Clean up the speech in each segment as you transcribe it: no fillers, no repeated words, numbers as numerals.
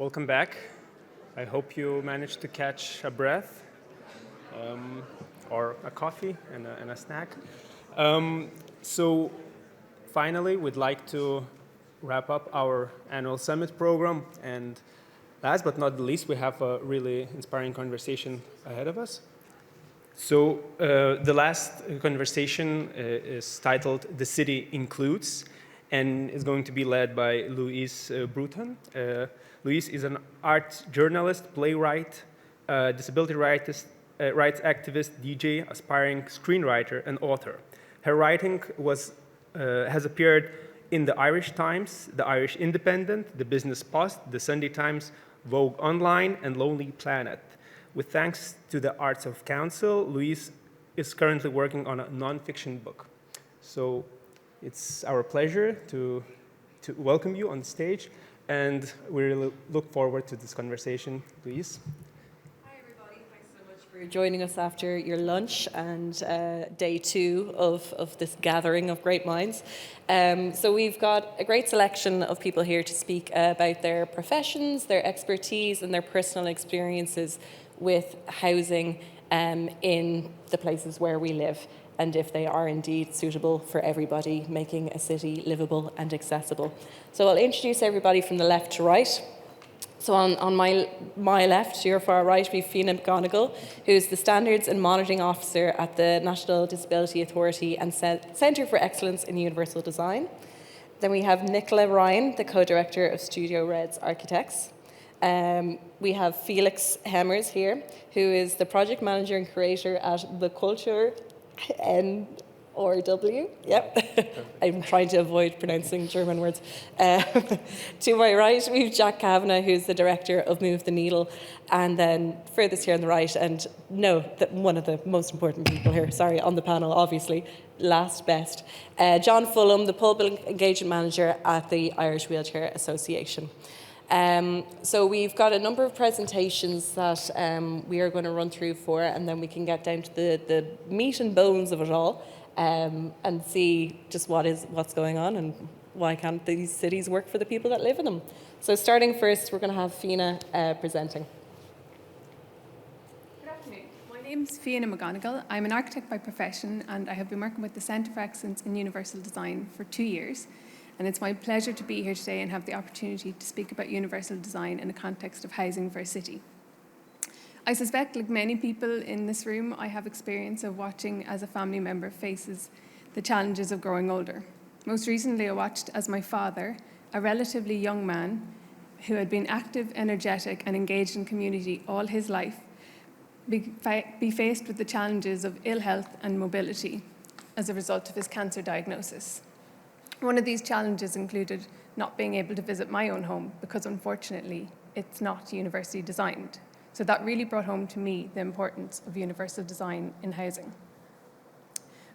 Welcome back. I hope you managed to catch a breath or a coffee and a snack. So finally, we'd like to wrap up our annual summit program. And last but not the least, we have a really inspiring conversation ahead of us. So the last conversation is titled "The City Includes," and is going to be led by Louise Bruton. Louise is an art journalist, playwright, disability rights activist, DJ, aspiring screenwriter, and author. Her writing has appeared in the Irish Times, the Irish Independent, the Business Post, the Sunday Times, Vogue Online, and Lonely Planet. With thanks to the Arts of Council, Louise is currently working on a non-fiction book. So it's our pleasure to welcome you on the stage, and we really look forward to this conversation. Louise. Hi, everybody. Thanks so much for joining us after your lunch and day 2 of this gathering of great minds. So we've got a great selection of people here to speak about their professions, their expertise, and their personal experiences with housing in the places where we live, and if they are indeed suitable for everybody, making a city livable and accessible. So I'll introduce everybody from the left to right. So on my left, your far right, we have Fíonnadh McGonigle, who's the Standards and Monitoring Officer at the National Disability Authority and Centre for Excellence in Universal Design. Then we have Nicola Ryan, the co-director of Studio Red's Architects. We have Felix Hemmers here, who is the project manager and curator at Baukultur, NRW. Yep, I'm trying to avoid pronouncing German words. To my right, we have Jack Kavanagh, who's the director of Move the Needle, and then furthest here on the right, and one of the most important people here, on the panel, obviously, last best, John Fulham, the public engagement manager at the Irish Wheelchair Association. So we've got a number of presentations that we are going to run through and then we can get down to the meat and bones of it all and see just what's going on and why can't these cities work for the people that live in them. So starting first, we're going to have Fíonnadh presenting. Good afternoon. My name's Fíonnadh McGonigle. I'm an architect by profession, and I have been working with the Centre for Excellence in Universal Design for 2 years. And it's my pleasure to be here today and have the opportunity to speak about universal design in the context of housing for a city. I suspect, like many people in this room, I have experience of watching as a family member faces the challenges of growing older. Most recently, I watched as my father, a relatively young man who had been active, energetic, and engaged in community all his life, be faced with the challenges of ill health and mobility as a result of his cancer diagnosis. One of these challenges included not being able to visit my own home because, unfortunately, it's not universally designed. So that really brought home to me the importance of universal design in housing.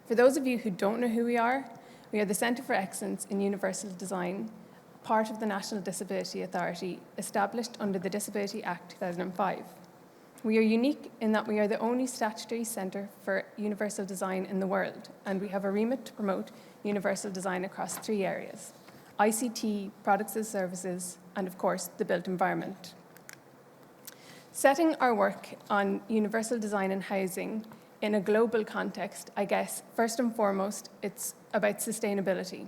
For those of you who don't know who we are the Centre for Excellence in Universal Design, part of the National Disability Authority, established under the Disability Act 2005. We are unique in that we are the only statutory centre for universal design in the world, and we have a remit to promote universal design across 3 areas: ICT, products and services, and of course, the built environment. Setting our work on universal design and housing in a global context, I guess, first and foremost, it's about sustainability.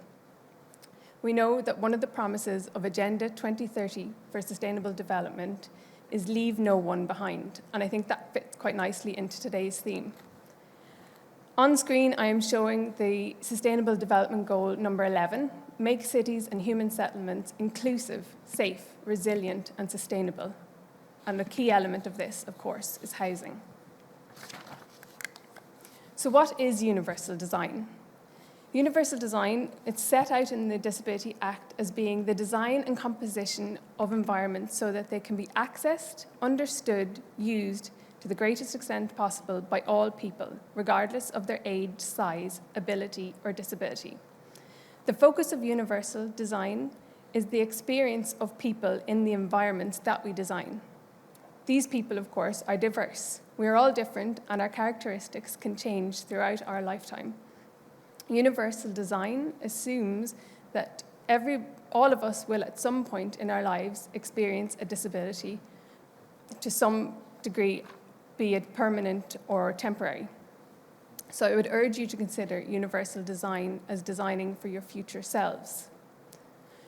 We know that one of the promises of Agenda 2030 for Sustainable Development is leave no one behind, and I think that fits quite nicely into today's theme. On screen, I am showing the Sustainable Development Goal number 11, make cities and human settlements inclusive, safe, resilient, and sustainable. And the key element of this, of course, is housing. So what is universal design? Universal design, it's set out in the Disability Act as being the design and composition of environments so that they can be accessed, understood, used to the greatest extent possible by all people, regardless of their age, size, ability, or disability. The focus of universal design is the experience of people in the environments that we design. These people, of course, are diverse. We are all different, and our characteristics can change throughout our lifetime. Universal design assumes that all of us will at some point in our lives experience a disability to some degree, be it permanent or temporary. So I would urge you to consider universal design as designing for your future selves.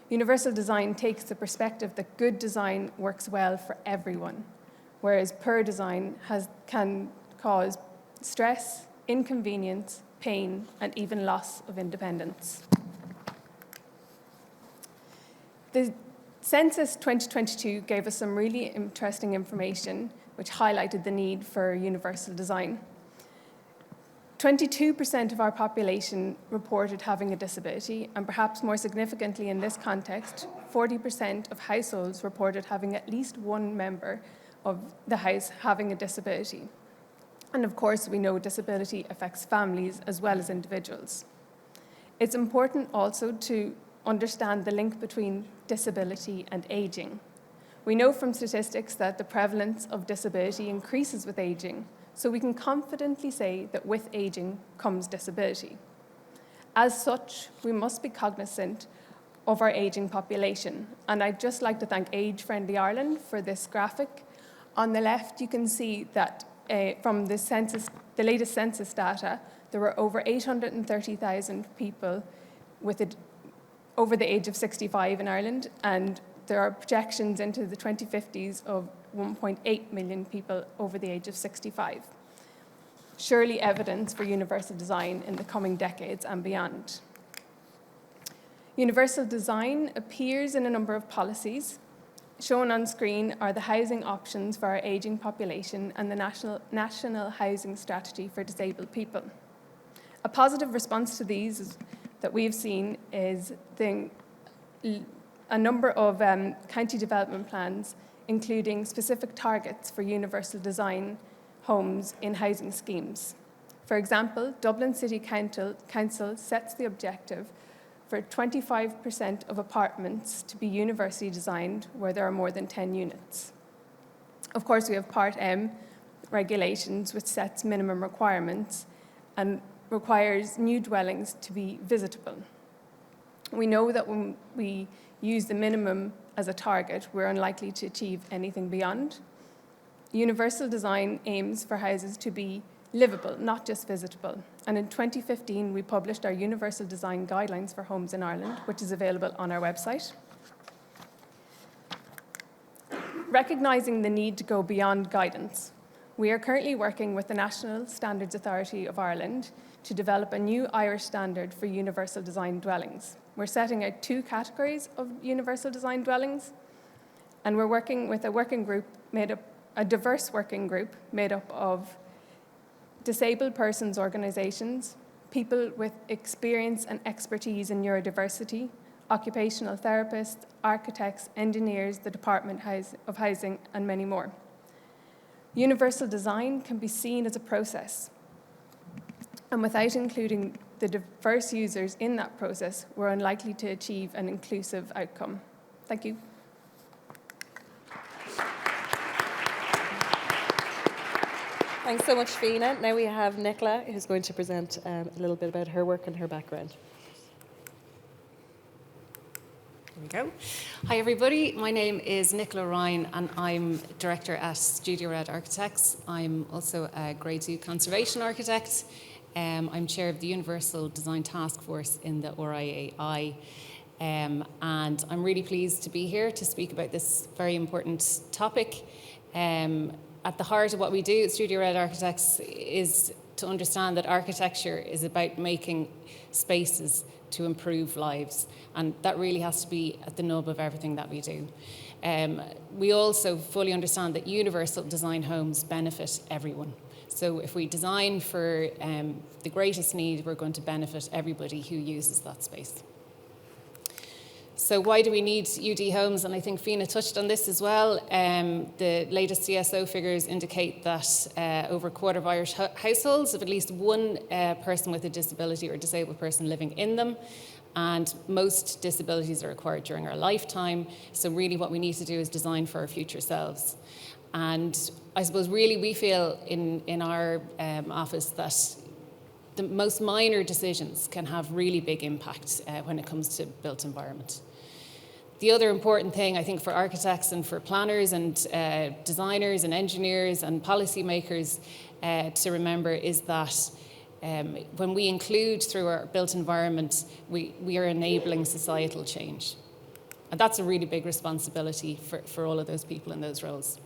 Universal design takes the perspective that good design works well for everyone, whereas poor design can cause stress, inconvenience, pain, and even loss of independence. The Census 2022 gave us some really interesting information which highlighted the need for universal design. 22% of our population reported having a disability, and perhaps more significantly in this context, 40% of households reported having at least one member of the house having a disability. And of course, we know disability affects families as well as individuals. It's important also to understand the link between disability and ageing. We know from statistics that the prevalence of disability increases with ageing, so we can confidently say that with ageing comes disability. As such, we must be cognizant of our ageing population, and I'd just like to thank Age Friendly Ireland for this graphic. On the left, you can see that from the latest census data, there were over 830,000 people over the age of 65 in Ireland, and there are projections into the 2050s of 1.8 million people over the age of 65. Surely evidence for universal design in the coming decades and beyond. Universal design appears in a number of policies. Shown on screen are the housing options for our ageing population and the National Housing Strategy for Disabled People. A positive response to these that we've seen is a number of county development plans, including specific targets for universal design homes in housing schemes. For example, Dublin City Council sets the objective for 25% of apartments to be universally designed where there are more than 10 units. Of course, we have Part M regulations, which sets minimum requirements and requires new dwellings to be visitable. We know that when we use the minimum as a target, we're unlikely to achieve anything beyond. Universal design aims for houses to be livable, not just visitable. And in 2015, we published our Universal Design Guidelines for Homes in Ireland, which is available on our website. Recognising the need to go beyond guidance, we are currently working with the National Standards Authority of Ireland to develop a new Irish standard for universal design dwellings. We're setting out 2 categories of universal design dwellings, and we're working with a diverse working group made up of disabled persons organisations, people with experience and expertise in neurodiversity, occupational therapists, architects, engineers, the Department of Housing, and many more. Universal design can be seen as a process, and without including the diverse users in that process, we're unlikely to achieve an inclusive outcome. Thank you. Thanks so much, Fíonnadh. Now we have Nicola, who's going to present a little bit about her work and her background. There we go. Hi, everybody. My name is Nicola Ryan, and I'm director at Studio Red Architects. I'm also a Grade 2 conservation architect. I'm chair of the Universal Design Task Force in the RIAI. And I'm really pleased to be here to speak about this very important topic. At the heart of what we do at Studio Red Architects is to understand that architecture is about making spaces to improve lives, and that really has to be at the nub of everything that we do. We also fully understand that universal design homes benefit everyone. So if we design for the greatest need, we're going to benefit everybody who uses that space. So why do we need UD homes? And I think Fíonnadh touched on this as well. The latest CSO figures indicate that over a quarter of Irish households have at least one person with a disability or disabled person living in them. And most disabilities are acquired during our lifetime. So really what we need to do is design for our future selves. And I suppose really we feel in our office that the most minor decisions can have really big impact when it comes to built environment. The other important thing, I think, for architects and for planners and designers and engineers and policymakers to remember is that when we include through our built environment, we are enabling societal change. And that's a really big responsibility for all of those people in those roles.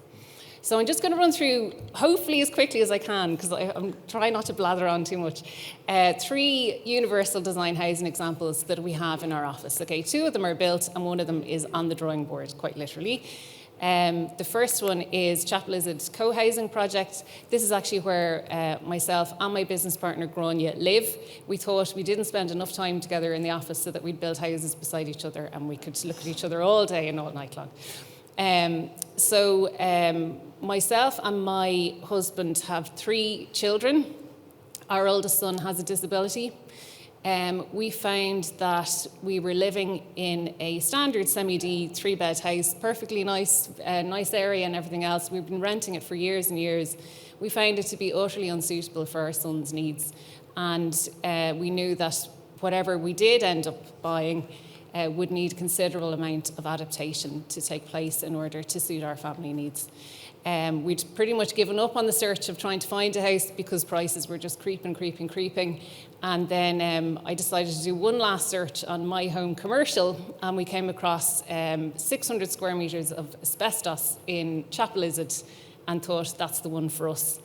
So I'm just going to run through, hopefully as quickly as I can, because I'm trying not to blather on too much, 3 universal design housing examples that we have in our office. Okay, 2 of them are built and 1 of them is on the drawing board, quite literally. The first one is Chapel Izzard co-housing project. This is actually where myself and my business partner Grania live. We thought we didn't spend enough time together in the office so that we'd build houses beside each other and we could look at each other all day and all night long. Myself and my husband have 3 children. Our oldest son has a disability. We found that we were living in a standard semi-D 3-bed house, perfectly nice area and everything else. We've been renting it for years and years. We found it to be utterly unsuitable for our son's needs. And we knew that whatever we did end up buying would need a considerable amount of adaptation to take place in order to suit our family needs. We'd pretty much given up on the search of trying to find a house because prices were just creeping. And then I decided to do one last search on My Home Commercial, and we came across 600 square metres of asbestos in Chapel Izzard and thought that's the one for us.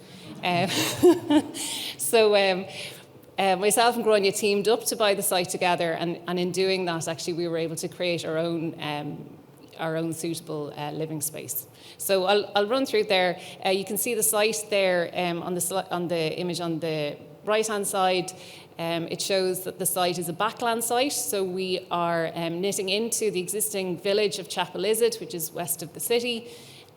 Myself and Grania teamed up to buy the site together, and in doing that, actually, we were able to create our own suitable living space. So I'll run through there. You can see the site there on the image on the right-hand side. It shows that the site is a backland site, so we are knitting into the existing village of Chapel Izzard, which is west of the city.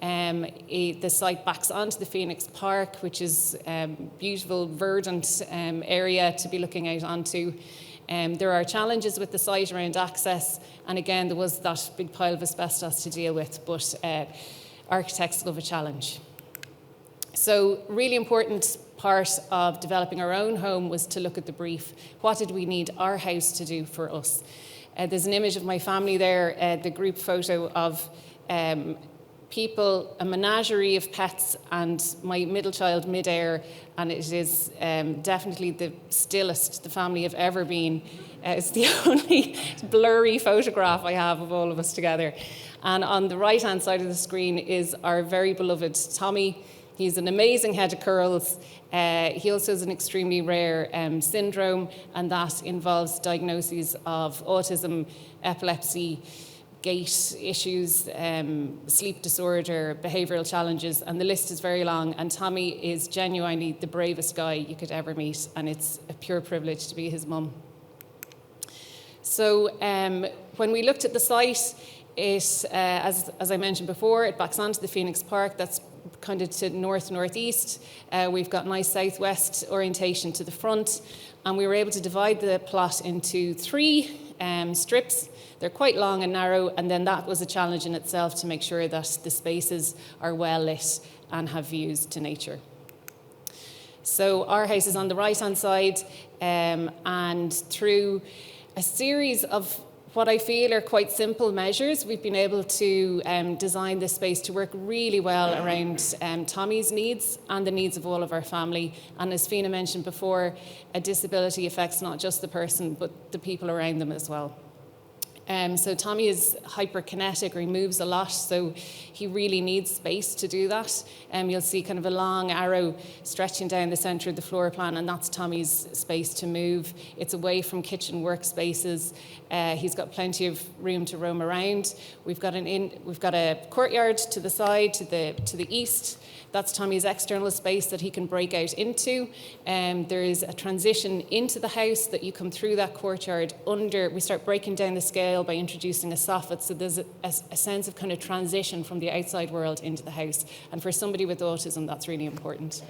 The site backs onto the Phoenix Park, which is a beautiful, verdant area to be looking out onto. There are challenges with the site around access, and again, there was that big pile of asbestos to deal with, but architects love a challenge. So, really important part of developing our own home was to look at the brief. What did we need our house to do for us? There's an image of my family there, the group photo of people, a menagerie of pets, and my middle child mid-air, and it is definitely the stillest the family have ever been. It's the only blurry photograph I have of all of us together. And on the right-hand side of the screen is our very beloved Tommy. He's an amazing head of curls. He also has an extremely rare syndrome, and that involves diagnoses of autism, epilepsy, gait issues, sleep disorder, behavioural challenges, and the list is very long. And Tommy is genuinely the bravest guy you could ever meet, and it's a pure privilege to be his mum. So when we looked at the site, it, as I mentioned before, it backs onto the Phoenix Park. That's kind of to north-northeast. We've got nice southwest orientation to the front, and we were able to divide the plot into 3 strips. They're quite long and narrow, and then that was a challenge in itself to make sure that the spaces are well lit and have views to nature. So our house is on the right-hand side, and through a series of what I feel are quite simple measures, we've been able to design this space to work really well around Tommy's needs and the needs of all of our family. And as Fíonnadh mentioned before, a disability affects not just the person, but the people around them as well. So Tommy is hyperkinetic, or he moves a lot, so he really needs space to do that. You'll see kind of a long arrow stretching down the centre of the floor plan, and that's Tommy's space to move. It's away from kitchen workspaces. He's got plenty of room to roam around. We've got a courtyard to the side, to the east. That's Tommy's external space that he can break out into. There is a transition into the house that you come through that courtyard under. We start breaking down the scale by introducing a soffit, so there's a sense of kind of transition from the outside world into the house. And for somebody with autism, that's really important.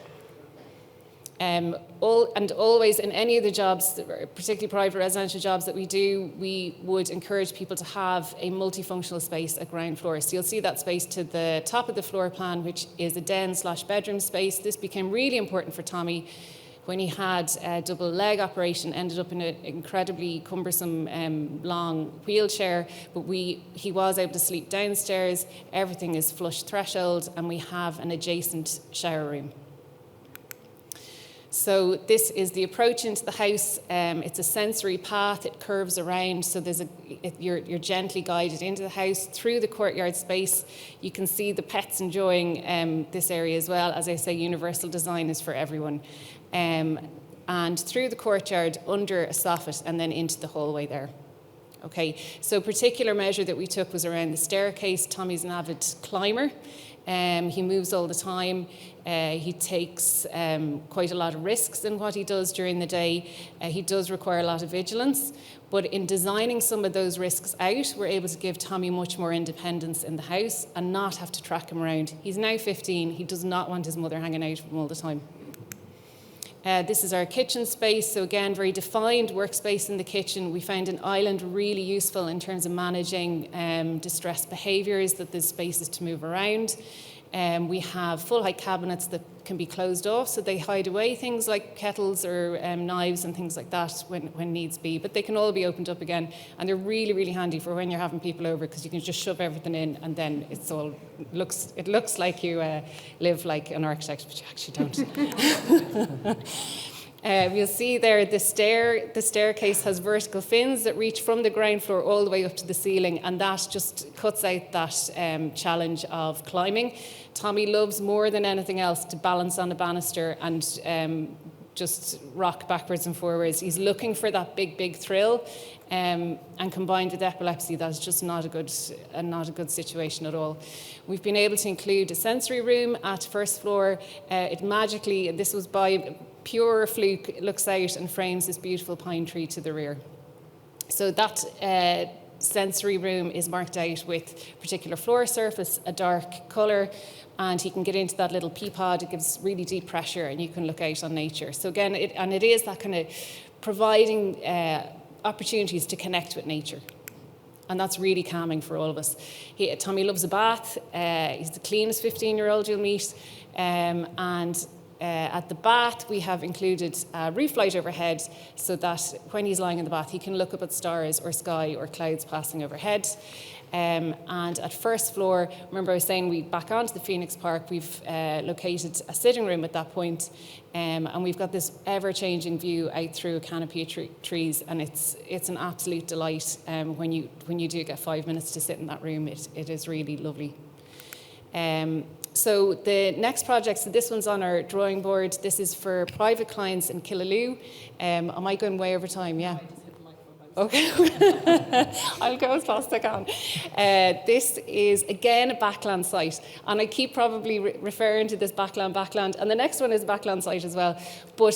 Always in any of the jobs, particularly private residential jobs that we do, we would encourage people to have a multifunctional space at ground floor. So you'll see that space to the top of the floor plan, which is a den/bedroom space. This became really important for Tommy when he had a double leg operation, ended up in an incredibly cumbersome long wheelchair, but he was able to sleep downstairs. Everything is flush threshold, and we have an adjacent shower room. So this is the approach into the house. It's a sensory path. It curves around, so you're gently guided into the house through the courtyard space. You can see the pets enjoying this area as well. As I say, universal design is for everyone. And through the courtyard, under a soffit, and then into the hallway there. Okay, so a particular measure that we took was around the staircase. Tommy's an avid climber. He moves all the time. He takes quite a lot of risks in what he does during the day. He does require a lot of vigilance, but in designing some of those risks out, we're able to give Tommy much more independence in the house and not have to track him around. He's now 15. He does not want his mother hanging out with him all the time. This is our kitchen space, so again, very defined workspace in the kitchen. We found an island really useful in terms of managing distressed behaviours, that there's spaces to move around. We have full height cabinets that can be closed off, so they hide away things like kettles or knives and things like that when needs be, but they can all be opened up again, and they're really, really handy for when you're having people over, because you can just shove everything in, and then it looks like you live like an architect, but you actually don't. You'll see there the staircase has vertical fins that reach from the ground floor all the way up to the ceiling, and that just cuts out that challenge of climbing. Tommy loves more than anything else to balance on a banister and just rock backwards and forwards. He's looking for that big thrill, and combined with epilepsy, that's just not a good situation at all. We've been able to include a sensory room at first floor. It magically, this was by pure fluke, looks out and frames this beautiful pine tree to the rear. So that sensory room is marked out with particular floor surface, a dark colour, and he can get into that little pea pod. It gives really deep pressure, and you can look out on nature. So again, it is that kind of providing opportunities to connect with nature. And that's really calming for all of us. Tommy loves a bath. He's the cleanest 15-year-old you'll meet. At the bath, we have included a roof light overhead, so that when he's lying in the bath, he can look up at stars or sky or clouds passing overhead. And at first floor, remember I was saying we back onto the Phoenix Park, we've located a sitting room at that point, and we've got this ever-changing view out through a canopy of trees, and it's an absolute delight when you do get 5 minutes to sit in that room. It is really lovely. So the next project, so this one's on our drawing board. This is for private clients in Killaloo. Am I going way over time? Yeah. Okay. I'll go as fast as I can. This is, again, a backland site. And I keep probably referring to this backland. And the next one is a backland site as well. But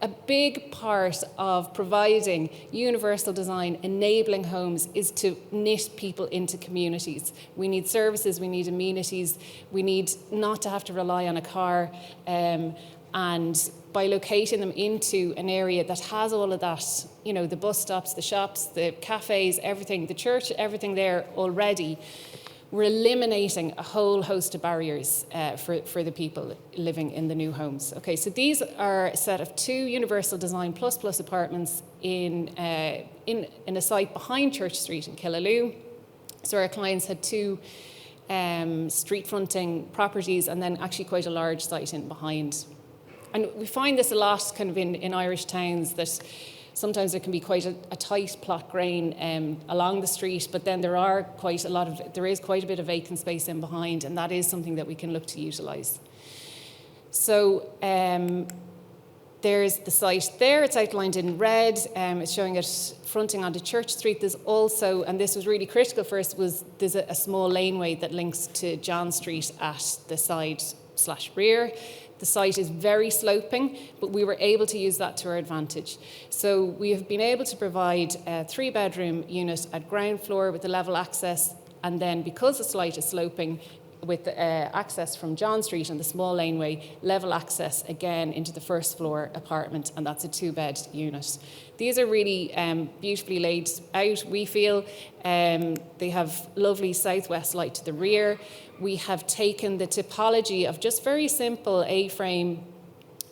a big part of providing universal design, enabling homes, is to knit people into communities. We need services, we need amenities, we need not to have to rely on a car. And by locating them into an area that has all of that, you know, the bus stops, the shops, the cafes, everything, the church, everything there already, we're eliminating a whole host of barriers for the people living in the new homes. Okay, so these are a set of 2 Universal Design Plus apartments in a site behind Church Street in Killaloo. So our clients had 2 street fronting properties, and then actually quite a large site in behind. And we find this a lot kind of in Irish towns, that sometimes there can be quite a tight plot grain along the street, but then there is quite a bit of vacant space in behind, and that is something that we can look to utilise. So there's the site there. It's outlined in red. It's showing it fronting onto Church Street. There's also, and this was really critical for us, there's a small laneway that links to John Street at the side/rear. The site is very sloping, but we were able to use that to our advantage. So we have been able to provide a 3-bedroom unit at ground floor with the level access, and then because the site is sloping, with access from John Street and the small laneway, level access again into the first floor apartment, and that's a 2-bed unit. These are really beautifully laid out, we feel. They have lovely southwest light to the rear. We have taken the typology of just very simple A-frame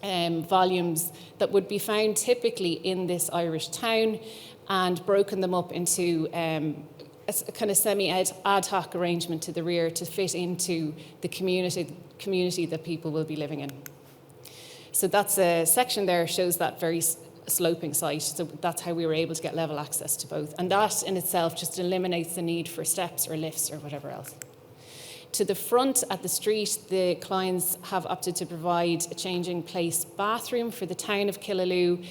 volumes that would be found typically in this Irish town, and broken them up into a kind of semi-ad hoc arrangement to the rear to fit into the community that people will be living in. So that's a section there, shows that very sloping site. So that's how we were able to get level access to both. And that in itself just eliminates the need for steps or lifts or whatever else. To the front at the street, the clients have opted to provide a changing place bathroom for the town of Killaloe.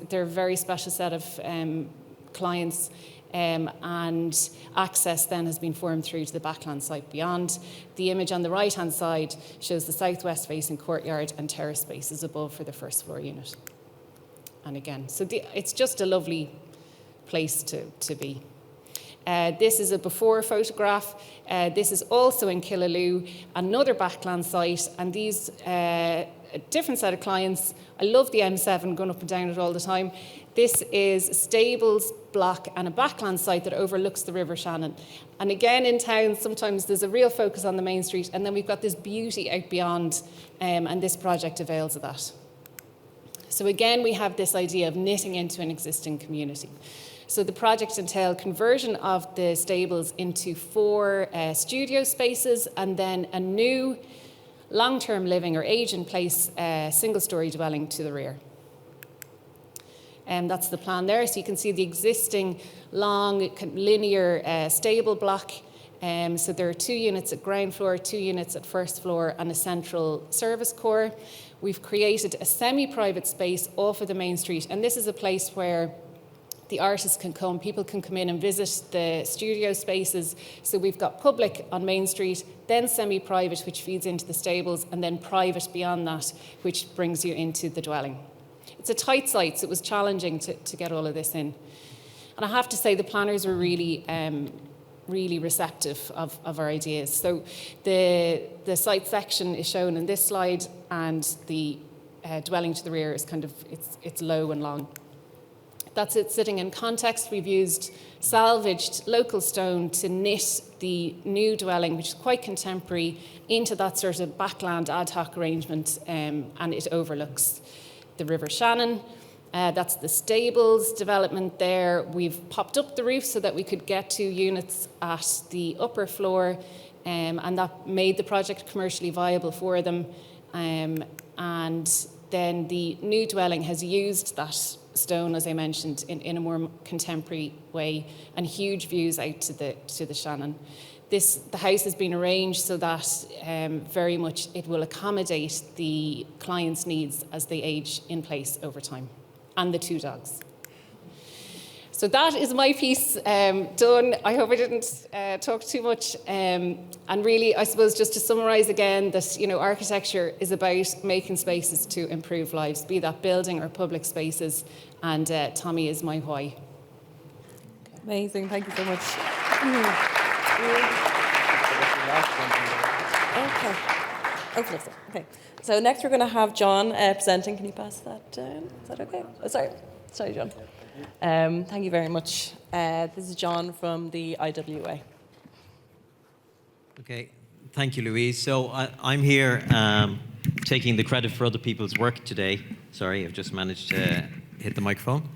They're a very special set of clients, and access then has been formed through to the backland site beyond. The image on the right-hand side shows the southwest facing courtyard and terrace spaces above for the first floor unit. And again, so it's just a lovely place to be. This is a before photograph. This is also in Killaloe, another backland site, and these a different set of clients. I love the M7, going up and down it all the time. This is a stables block and a backland site that overlooks the River Shannon. And again, in town, sometimes there's a real focus on the main street, and then we've got this beauty out beyond, and this project avails of that. So again, we have this idea of knitting into an existing community. So the project entailed conversion of the stables into 4 studio spaces, and then a new long-term living or age-in-place single-storey dwelling to the rear. And that's the plan there. So you can see the existing long linear stable block. So there are 2 units at ground floor, 2 units at first floor, and a central service core. We've created a semi-private space off of the main street, and this is a place where the artists can come, people can come in and visit the studio spaces. So we've got public on Main Street, then semi-private, which feeds into the stables, and then private beyond that, which brings you into the dwelling. It's a tight site, so it was challenging to get all of this in. And I have to say the planners were really receptive of our ideas. So the site section is shown in this slide, and the dwelling to the rear is kind of, it's low and long. That's it sitting in context. We've used salvaged local stone to knit the new dwelling, which is quite contemporary, into that sort of backland ad hoc arrangement, and it overlooks the River Shannon. That's the stables development there. We've popped up the roof so that we could get 2 units at the upper floor, and that made the project commercially viable for them. And then the new dwelling has used that stone, as I mentioned, in a more contemporary way, and huge views out to the Shannon. The house has been arranged so that very much it will accommodate the client's needs as they age in place over time, and the 2 dogs. So that is my piece done. I hope I didn't talk too much. And really, I suppose, just to summarise again, that architecture is about making spaces to improve lives, be that building or public spaces. And Tommy is my why. Amazing, thank you so much. Okay. So next we're going to have John presenting. Can you pass that down? Is that okay? Oh, sorry, John. Thank you very much. This is John from the IWA. Okay, thank you, Louise. So I'm here taking the credit for other people's work today. Sorry, I've just managed to hit the microphone.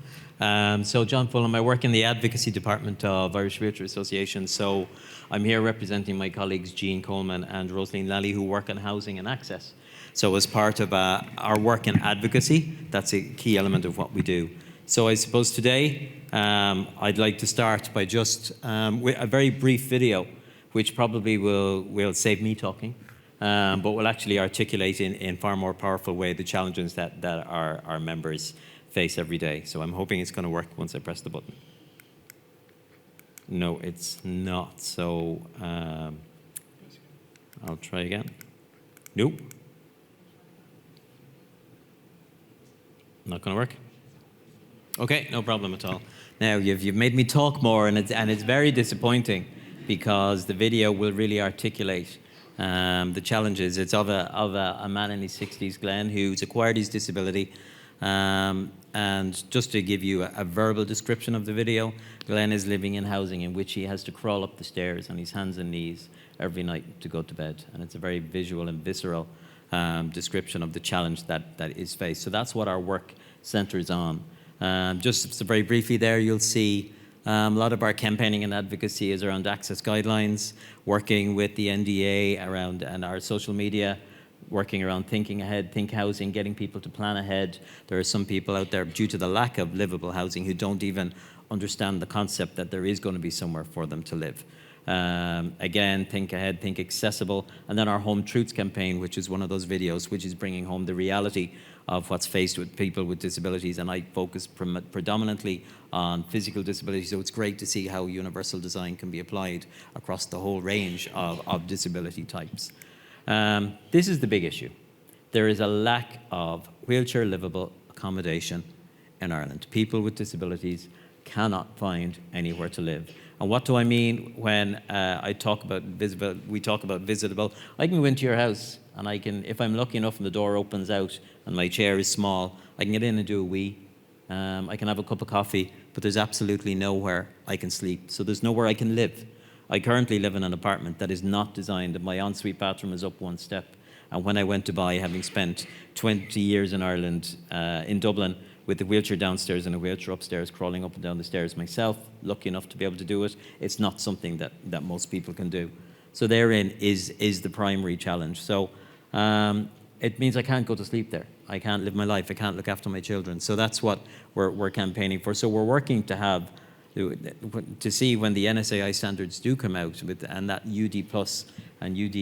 So John Fulham, I work in the advocacy department of Irish Realtor Association. So I'm here representing my colleagues Jean Coleman and Rosaleen Lally, who work on housing and access. So as part of our work in advocacy, that's a key element of what we do. So I suppose today I'd like to start by just with a very brief video, which probably will save me talking, but will actually articulate in far more powerful way the challenges that our members face every day. So I'm hoping it's going to work once I press the button. No, it's not. So I'll try again. Nope. Not going to work. Okay, no problem at all. Now you've made me talk more, and it's very disappointing because the video will really articulate the challenges. It's of a man in his 60s, Glenn, who's acquired his disability. And just to give you a verbal description of the video, Glenn is living in housing in which he has to crawl up the stairs on his hands and knees every night to go to bed. And it's a very visual and visceral description of the challenge that is faced. So that's what our work centres on. Just very briefly there, you'll see a lot of our campaigning and advocacy is around access guidelines, working with the NDA around and our social media, working around thinking ahead, think housing, getting people to plan ahead. There are some people out there, due to the lack of livable housing, who don't even understand the concept that there is going to be somewhere for them to live. Again, think ahead, think accessible. And then our Home Truths campaign, which is one of those videos, which is bringing home the reality of what's faced with people with disabilities. And I focus predominantly on physical disabilities. So it's great to see how universal design can be applied across the whole range of disability types. This is the big issue. There is a lack of wheelchair livable accommodation in Ireland. People with disabilities cannot find anywhere to live. And what do I mean when we talk about visitable? I can go into your house and I can, if I'm lucky enough and the door opens out and my chair is small, I can get in and do a wee. I can have a cup of coffee, but there's absolutely nowhere I can sleep. So there's nowhere I can live. I currently live in an apartment that is not designed. My ensuite bathroom is up one step. And when I went to buy, having spent 20 years in Ireland, in Dublin, with a wheelchair downstairs and a wheelchair upstairs, crawling up and down the stairs myself, lucky enough to be able to do it, it's not something that most people can do. So therein is the primary challenge. So it means I can't go to sleep there. I can't live my life. I can't look after my children. So that's what we're campaigning for. So we're working to see when the NSAI standards do come out, and that UD plus and UD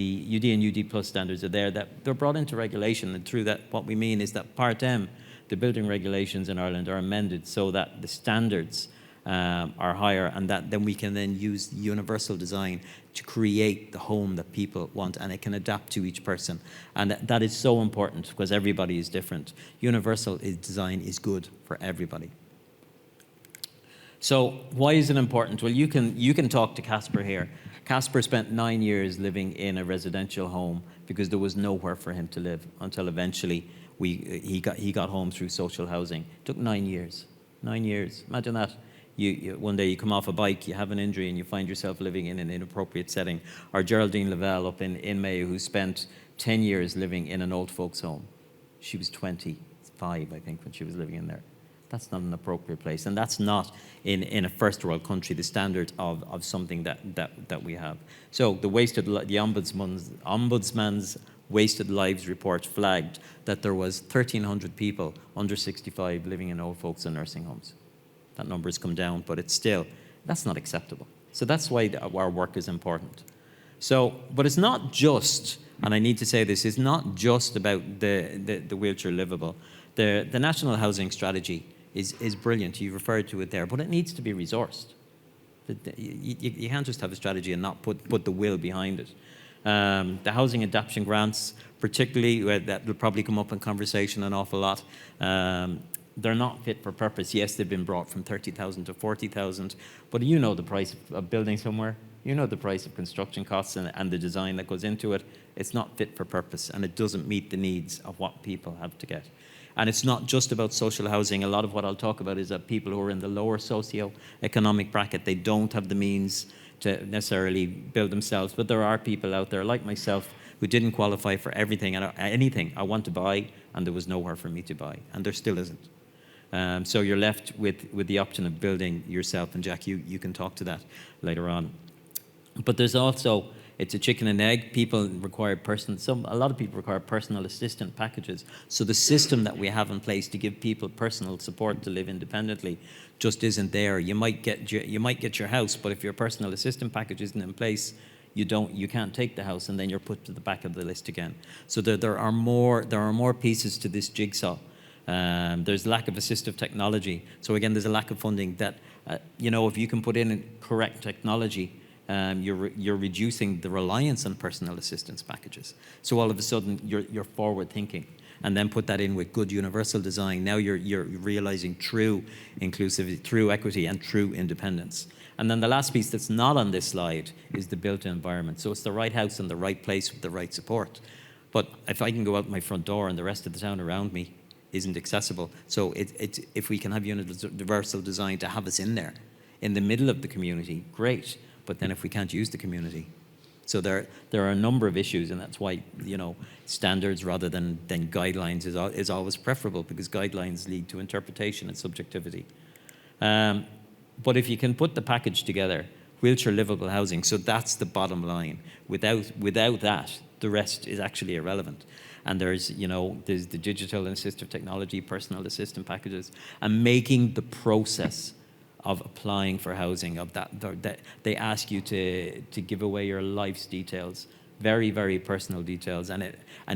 and UD plus standards are there, that they're brought into regulation. And through that, what we mean is that Part M, the building regulations in Ireland, are amended so that the standards are higher, and that then we can then use universal design to create the home that people want, and it can adapt to each person. And that is so important because everybody is different. Universal design is good for everybody. So why is it important? Well, you can talk to Casper here. Casper spent 9 years living in a residential home because there was nowhere for him to live until eventually he got home through social housing. It took 9 years. 9 years. Imagine that. One day you come off a bike, you have an injury, and you find yourself living in an inappropriate setting. Or Geraldine Lavelle up in Mayo, who spent 10 years living in an old folks' home. She was 25, I think, when she was living in there. That's not an appropriate place, and that's not in a first world country the standard of something that we have. So the Ombudsman's Wasted Lives report flagged that there was 1,300 people under 65 living in old folks and nursing homes. That number has come down, but that's not acceptable. So that's why our work is important. So, but it's not just, and I need to say this, it's not just about the wheelchair livable. The National Housing Strategy is brilliant. You referred to it there, but it needs to be resourced. You can't just have a strategy and not put the will behind it. The housing adaptation grants, particularly, that will probably come up in conversation an awful lot. They're not fit for purpose. Yes, they've been brought from 30,000 to 40,000, but you know the price of building somewhere. You know the price of construction costs and the design that goes into it. It's not fit for purpose, and it doesn't meet the needs of what people have to get. And it's not just about social housing. A lot of what I'll talk about is that people who are in the lower socio-economic bracket, they don't have the means to necessarily build themselves, but there are people out there like myself who didn't qualify for anything I want to buy, and there was nowhere for me to buy, and there still isn't. So you're left with the option of building yourself, and Jack, you can talk to that later on. But there's also, it's a chicken and egg. People require a lot of people require personal assistant packages. So the system that we have in place to give people personal support to live independently just isn't there. You might get your house, but if your personal assistant package isn't in place, you can't take the house, and then you're put to the back of the list again. So there are more pieces to this jigsaw. There's lack of assistive technology. So again, there's a lack of funding that, if you can put in correct technology, you're reducing the reliance on personal assistance packages. So all of a sudden, you're forward thinking, and then put that in with good universal design. Now you're realizing true inclusivity, true equity, and true independence. And then the last piece that's not on this slide is the built environment. So it's the right house in the right place with the right support. But if I can go out my front door and the rest of the town around me isn't accessible, so if we can have universal design to have us in there, in the middle of the community, great. But then if we can't use the community, So there are a number of issues, and that's why, you know, standards rather than guidelines is always preferable, because guidelines lead to interpretation and subjectivity. But if you can put the package together, wheelchair livable housing, so that's the bottom line. Without that, the rest is actually irrelevant. And there's the digital and assistive technology, personal assistant packages, and making the process of applying for housing, of that they ask you to give away your life's details, very, very personal details, and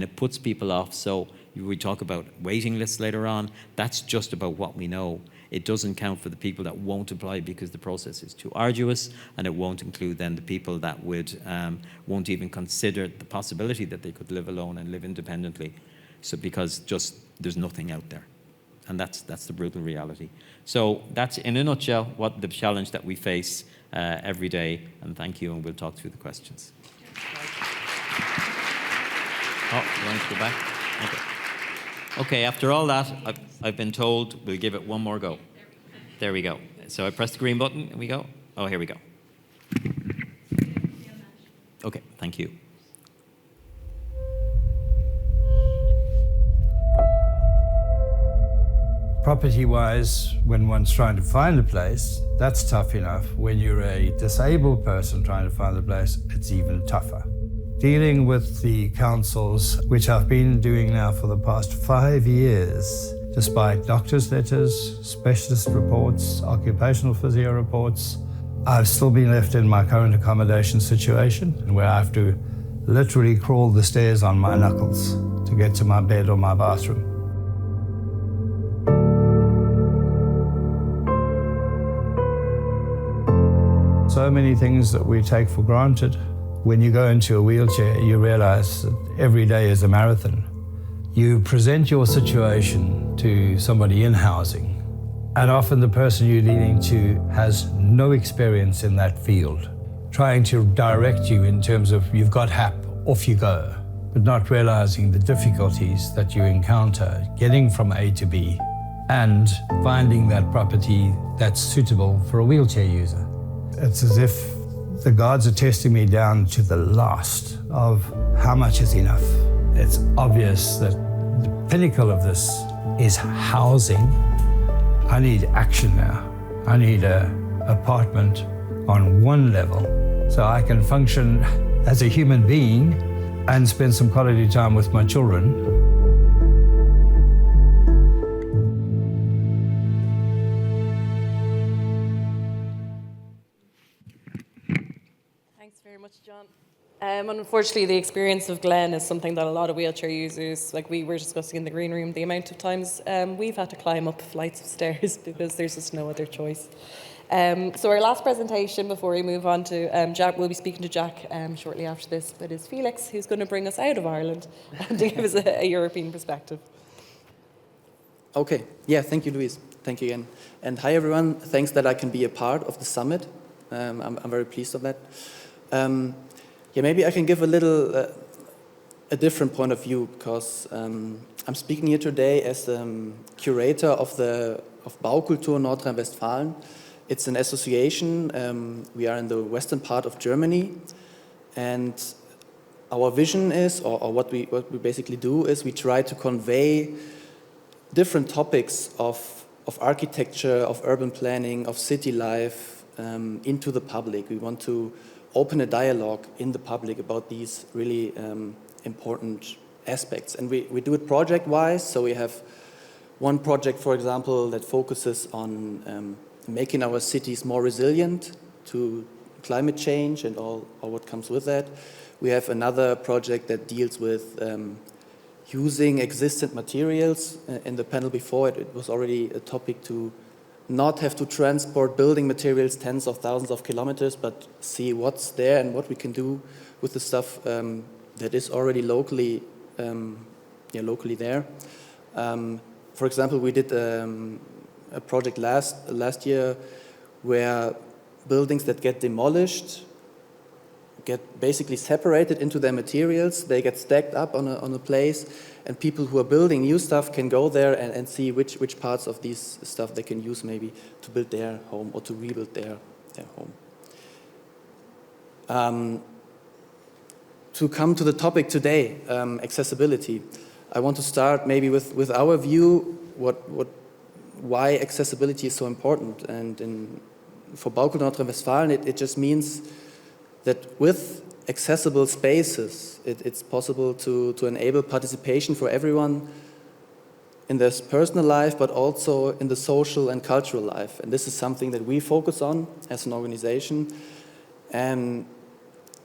it puts people off. So we talk about waiting lists later on. That's just about what we know. It doesn't count for the people that won't apply because the process is too arduous, and it won't include then the people that won't even consider the possibility that they could live alone and live independently. So because just there's nothing out there, and that's the brutal reality. So that's in a nutshell what the challenge that we face every day. And thank you, and we'll talk through the questions. Oh, you want to go back? Okay. Okay, after all that, I've been told we'll give it one more go. There we go. So I press the green button and we go. Oh, here we go. Okay, thank you. Property-wise, when one's trying to find a place, that's tough enough. When you're a disabled person trying to find a place, it's even tougher. Dealing with the councils, which I've been doing now for the past 5 years, despite doctor's letters, specialist reports, occupational physio reports, I've still been left in my current accommodation situation, where I have to literally crawl the stairs on my knuckles to get to my bed or my bathroom. So many things that we take for granted. When you go into a wheelchair, you realize that every day is a marathon. You present your situation to somebody in housing, and often the person you're dealing to has no experience in that field, trying to direct you in terms of you've got HAP, off you go, but not realizing the difficulties that you encounter getting from A to B and finding that property that's suitable for a wheelchair user. It's as if the gods are testing me down to the last of how much is enough. It's obvious that the pinnacle of this is housing. I need action now. I need an apartment on one level so I can function as a human being and spend some quality time with my children. John. Unfortunately, the experience of Glen is something that a lot of wheelchair users, like we were discussing in the green room, the amount of times we've had to climb up flights of stairs because there's just no other choice. So our last presentation before we move on to Jack, we'll be speaking to Jack shortly after this, but is Felix, who's going to bring us out of Ireland and to give us a European perspective. Okay, yeah, thank you, Louise. Thank you again. And hi, everyone. Thanks that I can be a part of the summit. I'm very pleased of that. Yeah, maybe I can give a little, a different point of view, because I'm speaking here today as curator of Baukultur Nordrhein-Westfalen. It's an association. We are in the western part of Germany, and our vision is, or what we basically do is, we try to convey different topics of architecture, of urban planning, of city life into the public. We want to open a dialogue in the public about these really important aspects. And we do it project-wise, so we have one project, for example, that focuses on making our cities more resilient to climate change and all what comes with that. We have another project that deals with using existent materials. In the panel before, it was already a topic to not have to transport building materials tens of thousands of kilometers, but see what's there and what we can do with the stuff that is already locally there. For example, we did a project last year where buildings that get demolished get basically separated into their materials. They get stacked up on a place, and people who are building new stuff can go there and see which parts of these stuff they can use maybe to build their home or to rebuild their home. to come to the topic today, accessibility, I want to start maybe with our view, why accessibility is so important. And for Baukultur Nordrhein-Westfalen, it just means that with accessible spaces, it's possible to enable participation for everyone in their personal life, but also in the social and cultural life. And this is something that we focus on as an organization.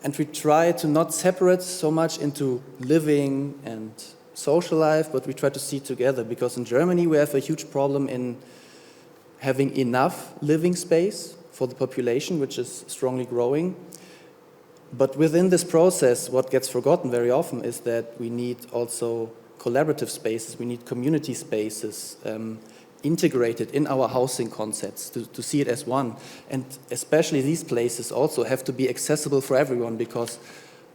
And we try to not separate so much into living and social life, but we try to see it together, because in Germany we have a huge problem in having enough living space for the population, which is strongly growing. But within this process, what gets forgotten very often is that we need also collaborative spaces, we need community spaces integrated in our housing concepts to see it as one. And especially these places also have to be accessible for everyone, because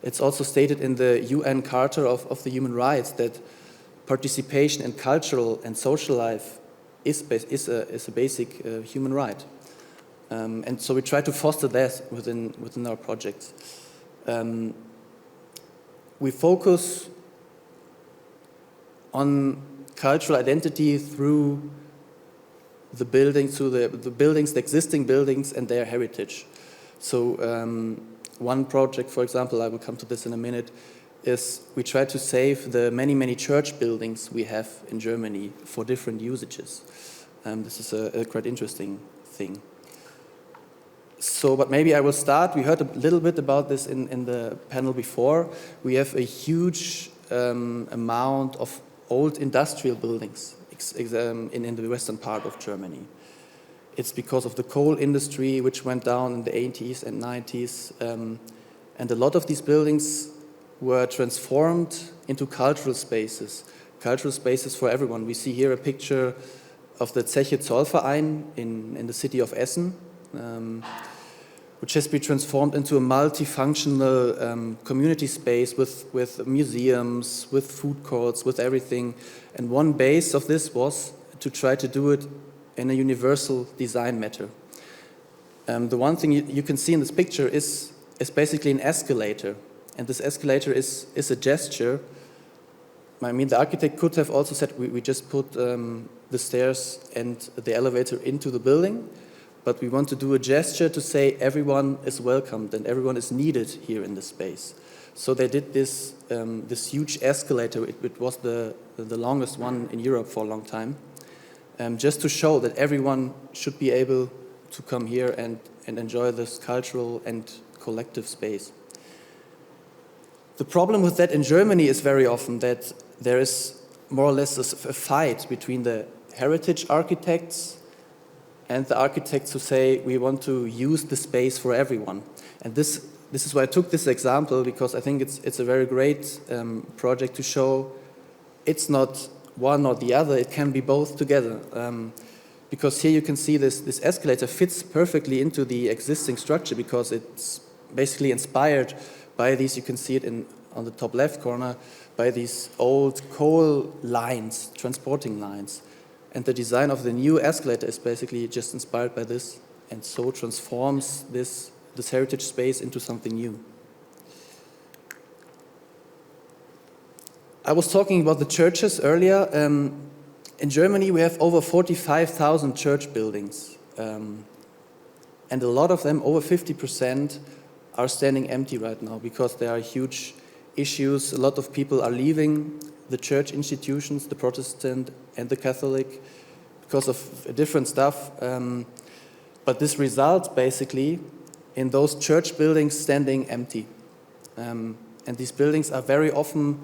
it's also stated in the UN Charter of the Human Rights that participation in cultural and social life is a basic human right. And so we try to foster that within our projects. We focus on cultural identity through the buildings, the existing buildings and their heritage. So one project, for example, I will come to this in a minute, is we try to save the many church buildings we have in Germany for different usages. This is a quite interesting thing. So, but maybe I will start. We heard a little bit about this in the panel before. We have a huge amount of old industrial buildings in the western part of Germany. It's because of the coal industry, which went down in the 80s and 90s. And a lot of these buildings were transformed into cultural spaces for everyone. We see here a picture of the Zeche Zollverein in the city of Essen, which has been transformed into a multifunctional community space with museums, with food courts, with everything. And one base of this was to try to do it in a universal design matter. The one thing you can see in this picture is basically an escalator. And this escalator is a gesture. I mean, the architect could have also said, we just put the stairs and the elevator into the building, but we want to do a gesture to say everyone is welcomed and everyone is needed here in this space. So they did this huge escalator. It was the longest one in Europe for a long time, just to show that everyone should be able to come here and enjoy this cultural and collective space. The problem with that in Germany is very often that there is more or less a fight between the heritage architects and the architects who say we want to use the space for everyone. And this is why I took this example, because I think it's a very great project to show it's not one or the other, it can be both together. Because here you can see this escalator fits perfectly into the existing structure, because it's basically inspired by these, you can see it on the top left corner, by these old coal lines, transporting lines. And the design of the new escalator is basically just inspired by this, and so transforms this heritage space into something new. I was talking about the churches earlier. In Germany, we have over 45,000 church buildings. And a lot of them, over 50%, are standing empty right now because there are huge issues. A lot of people are leaving the church institutions, the Protestant and the Catholic, because of different stuff. But this results basically in those church buildings standing empty. And these buildings are very often,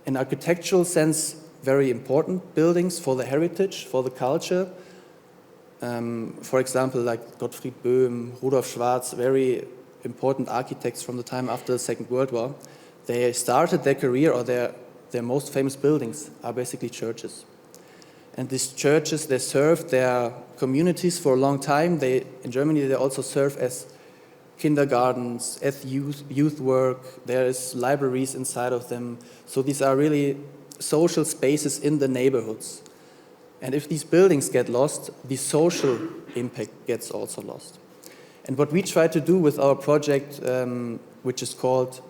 in architectural sense, very important buildings for the heritage, for the culture. For example, like Gottfried Böhm, Rudolf Schwarz, very important architects from the time after the Second World War. They started their career, or their most famous buildings are basically churches. And these churches, they served their communities for a long time. In Germany, they also serve as kindergartens, as youth work. There is libraries inside of them. So these are really social spaces in the neighborhoods. And if these buildings get lost, the social impact gets also lost. And what we try to do with our project, which is called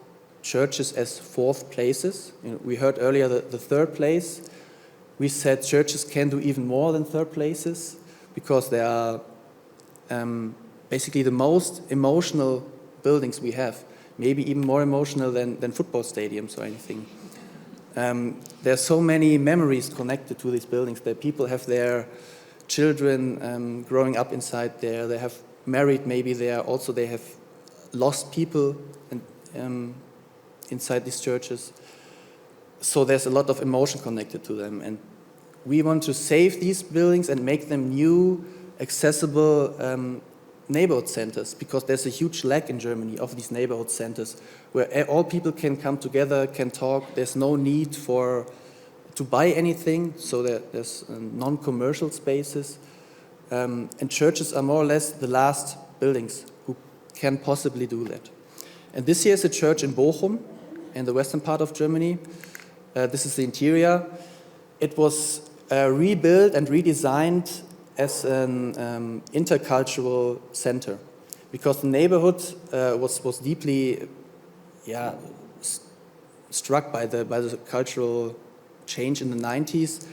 churches as fourth places. We heard earlier the third place. We said churches can do even more than third places because they are basically the most emotional buildings we have, maybe even more emotional than football stadiums or anything. There are so many memories connected to these buildings that people have their children growing up inside there. They have married maybe there. Also, they have lost people inside these churches. So there's a lot of emotion connected to them. And we want to save these buildings and make them new, accessible neighborhood centers, because there's a huge lack in Germany of these neighborhood centers where all people can come together, can talk. There's no need to buy anything, so there's non-commercial spaces. And churches are more or less the last buildings who can possibly do that. And this here is a church in Bochum, in the western part of Germany. This is the interior. It was rebuilt and redesigned as an intercultural center, because the neighborhood was deeply struck by the cultural change in the 90s.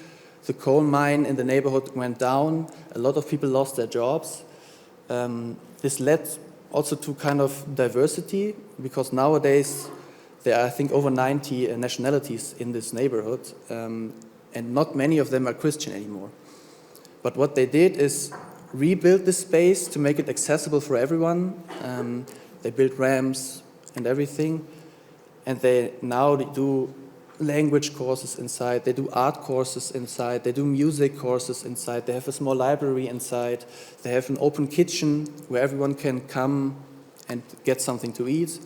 The coal mine in the neighborhood went down. A lot of people lost their jobs. This led also to kind of diversity, because nowadays there are, I think, over 90 nationalities in this neighborhood, and not many of them are Christian anymore. But what they did is rebuild the space to make it accessible for everyone. They built ramps and everything, and they now do language courses inside, they do art courses inside, they do music courses inside, they have a small library inside, they have an open kitchen where everyone can come and get something to eat,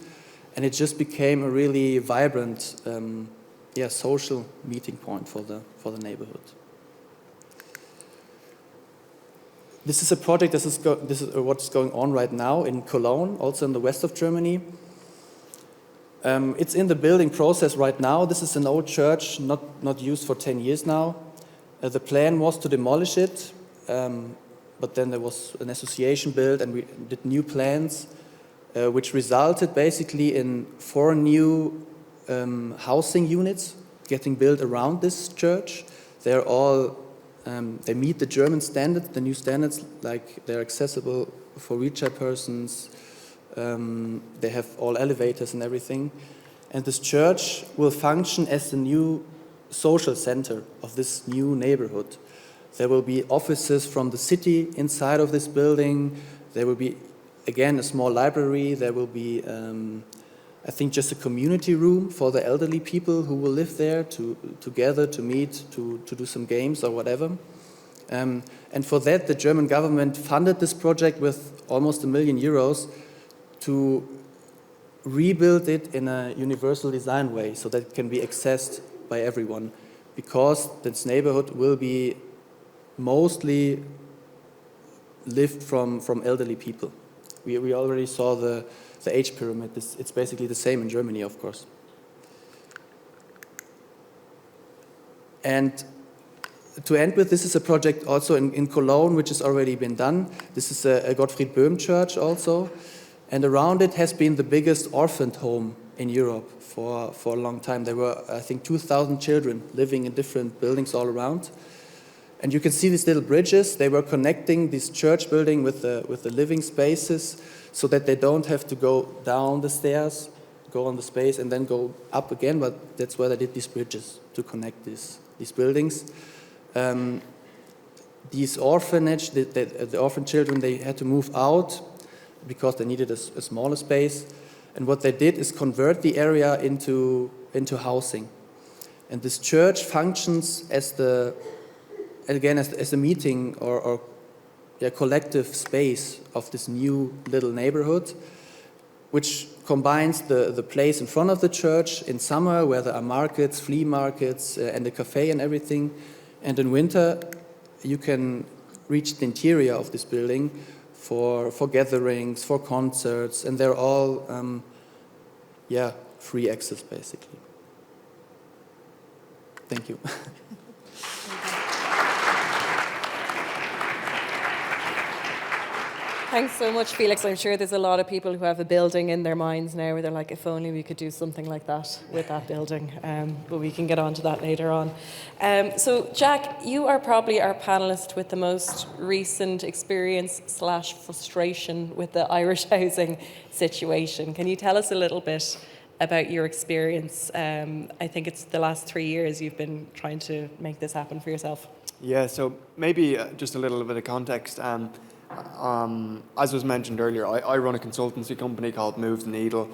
and it just became a really vibrant social meeting point for the neighborhood. This is a project, this is what's going on right now in Cologne, also in the west of Germany. It's in the building process right now. This is an old church, not used for 10 years now. The plan was to demolish it, but then there was an association built and we did new plans, which resulted basically in 4 new housing units getting built around this church. They're all, they meet the German standards, the new standards, like they're accessible for wheelchair persons. They have all elevators and everything. And this church will function as the new social center of this new neighborhood. There will be offices from the city inside of this building. There will be, again, a small library. There will be, I think, just a community room for the elderly people who will live there to gather, to meet, to do some games or whatever. And for that, the German government funded this project with almost €1 million to rebuild it in a universal design way so that it can be accessed by everyone, because this neighborhood will be mostly lived from elderly people. We already saw the age pyramid. It's basically the same in Germany, of course. And to end with, this is a project also in Cologne, which has already been done. This is a Gottfried Böhm church also. And around it has been the biggest orphan home in Europe for a long time. There were, I think, 2,000 children living in different buildings all around. And you can see these little bridges. They were connecting this church building with the living spaces so that they don't have to go down the stairs, go on the space, and then go up again. But that's why they did these bridges, to connect these buildings. These orphanage, the orphan children, they had to move out because they needed a smaller space. And what they did is convert the area into housing. And this church functions as a meeting or collective space of this new little neighborhood, which combines the place in front of the church in summer, where there are markets, flea markets, and a cafe and everything. And in winter, you can reach the interior of this building for gatherings, for concerts, and they're all free access, basically. Thank you. Thanks so much, Felix. I'm sure there's a lot of people who have a building in their minds now where they're like, if only we could do something like that with that building. But we can get on to that later on. So, Jack, you are probably our panellist with the most recent experience / frustration with the Irish housing situation. Can you tell us a little bit about your experience? I think it's the last 3 years you've been trying to make this happen for yourself. Yeah, so maybe just a little bit of context. As was mentioned earlier, I run a consultancy company called Move the Needle,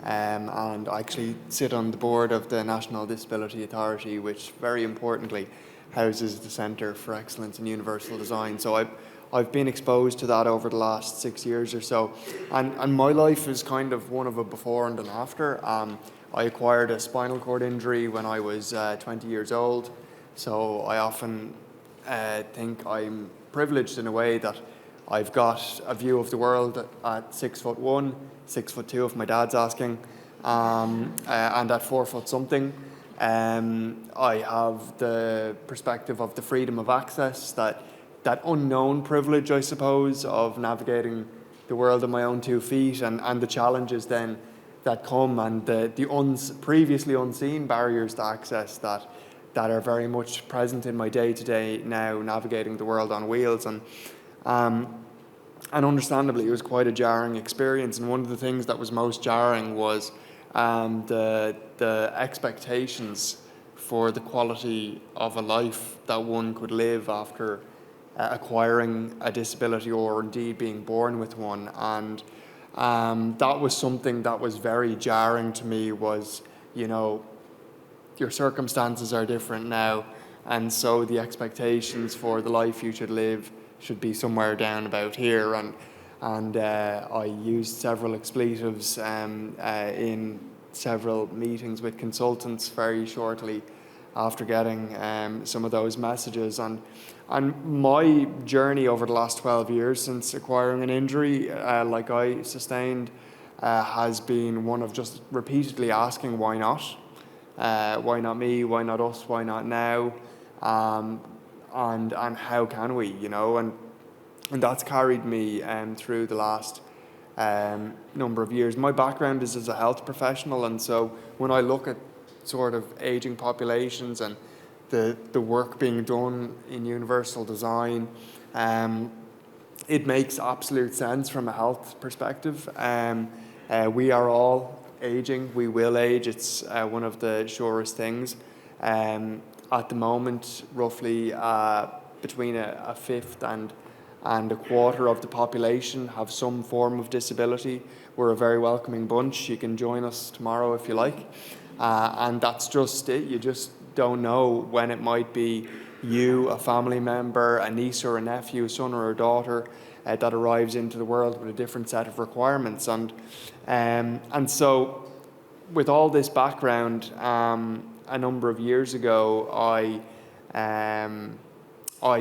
and I actually sit on the board of the National Disability Authority, which very importantly houses the Centre for Excellence in Universal Design. So I've been exposed to that over the last 6 years or so, and my life is kind of one of a before and an after. I acquired a spinal cord injury when I was 20 years old, so I often think I'm privileged in a way that I've got a view of the world at 6'1", 6'2" if my dad's asking, and at 4 foot something. I have the perspective of the freedom of access, that unknown privilege, I suppose, of navigating the world on my own 2 feet, and the challenges then that come, and the previously unseen barriers to access that are very much present in my day-to-day now, navigating the world on wheels. And understandably, it was quite a jarring experience. And one of the things that was most jarring was the expectations for the quality of a life that one could live after acquiring a disability, or indeed being born with one. And that was something that was very jarring to me, was, you know, your circumstances are different now, and so the expectations for the life you should live should be somewhere down about here. And I used several expletives in several meetings with consultants very shortly after getting some of those messages. And my journey over the last 12 years since acquiring an injury like I sustained has been one of just repeatedly asking, why not? Why not me? Why not us? Why not now? And how can we, you know? And that's carried me through the last number of years. My background is as a health professional, and so when I look at sort of aging populations and the work being done in universal design, it makes absolute sense from a health perspective. We are all aging. We will age. It's one of the surest things. At the moment, roughly between a fifth and a quarter of the population have some form of disability. We're a very welcoming bunch. You can join us tomorrow if you like. And that's just it. You just don't know when it might be you, a family member, a niece or a nephew, a son or a daughter that arrives into the world with a different set of requirements. And so with all this background, a number of years ago, I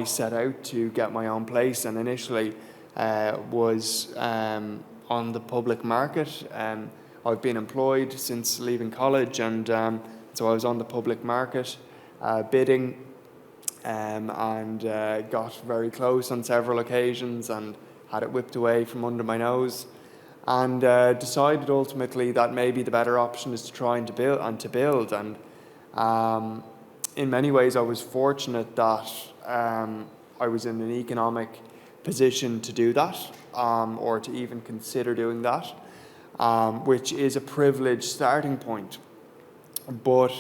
set out to get my own place, and initially was on the public market. I've been employed since leaving college, and so I was on the public market bidding, and got very close on several occasions and had it whipped away from under my nose, and decided ultimately that maybe the better option is to try and to build. And in many ways I was fortunate that I was in an economic position to do that, or to even consider doing that, which is a privileged starting point. But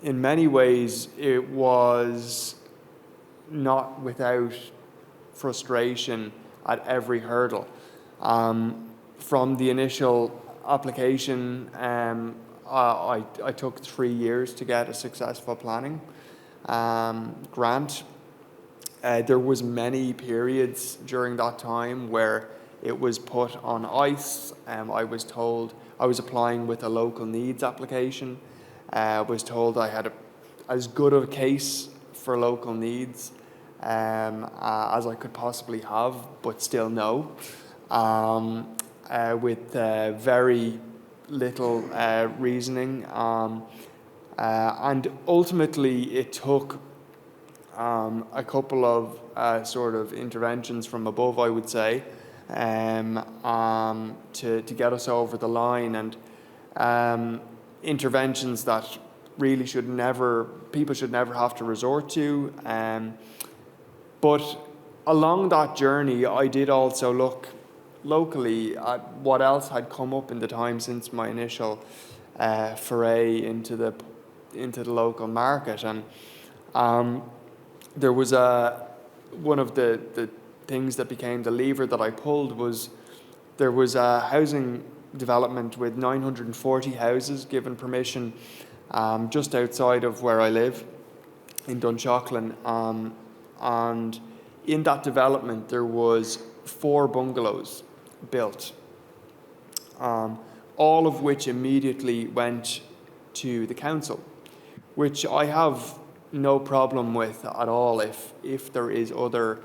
in many ways it was not without frustration at every hurdle. From the initial application, I took 3 years to get a successful planning grant. There was many periods during that time where it was put on ice. I was told I was applying with a local needs application. I was told I had as good of a case for local needs as I could possibly have, but still no. With very little reasoning. And ultimately it took a couple of sort of interventions from above, I would say, to get us over the line, and interventions that really people should never have to resort to. But along that journey, I did also look locally at what else had come up in the time since my initial foray into the local market, and there was one of the things that became the lever that I pulled was there was a housing development with 940 houses given permission just outside of where I live in Dunshaughlin, and in that development there was 4 bungalows built, all of which immediately went to the council, which I have no problem with at all if there is other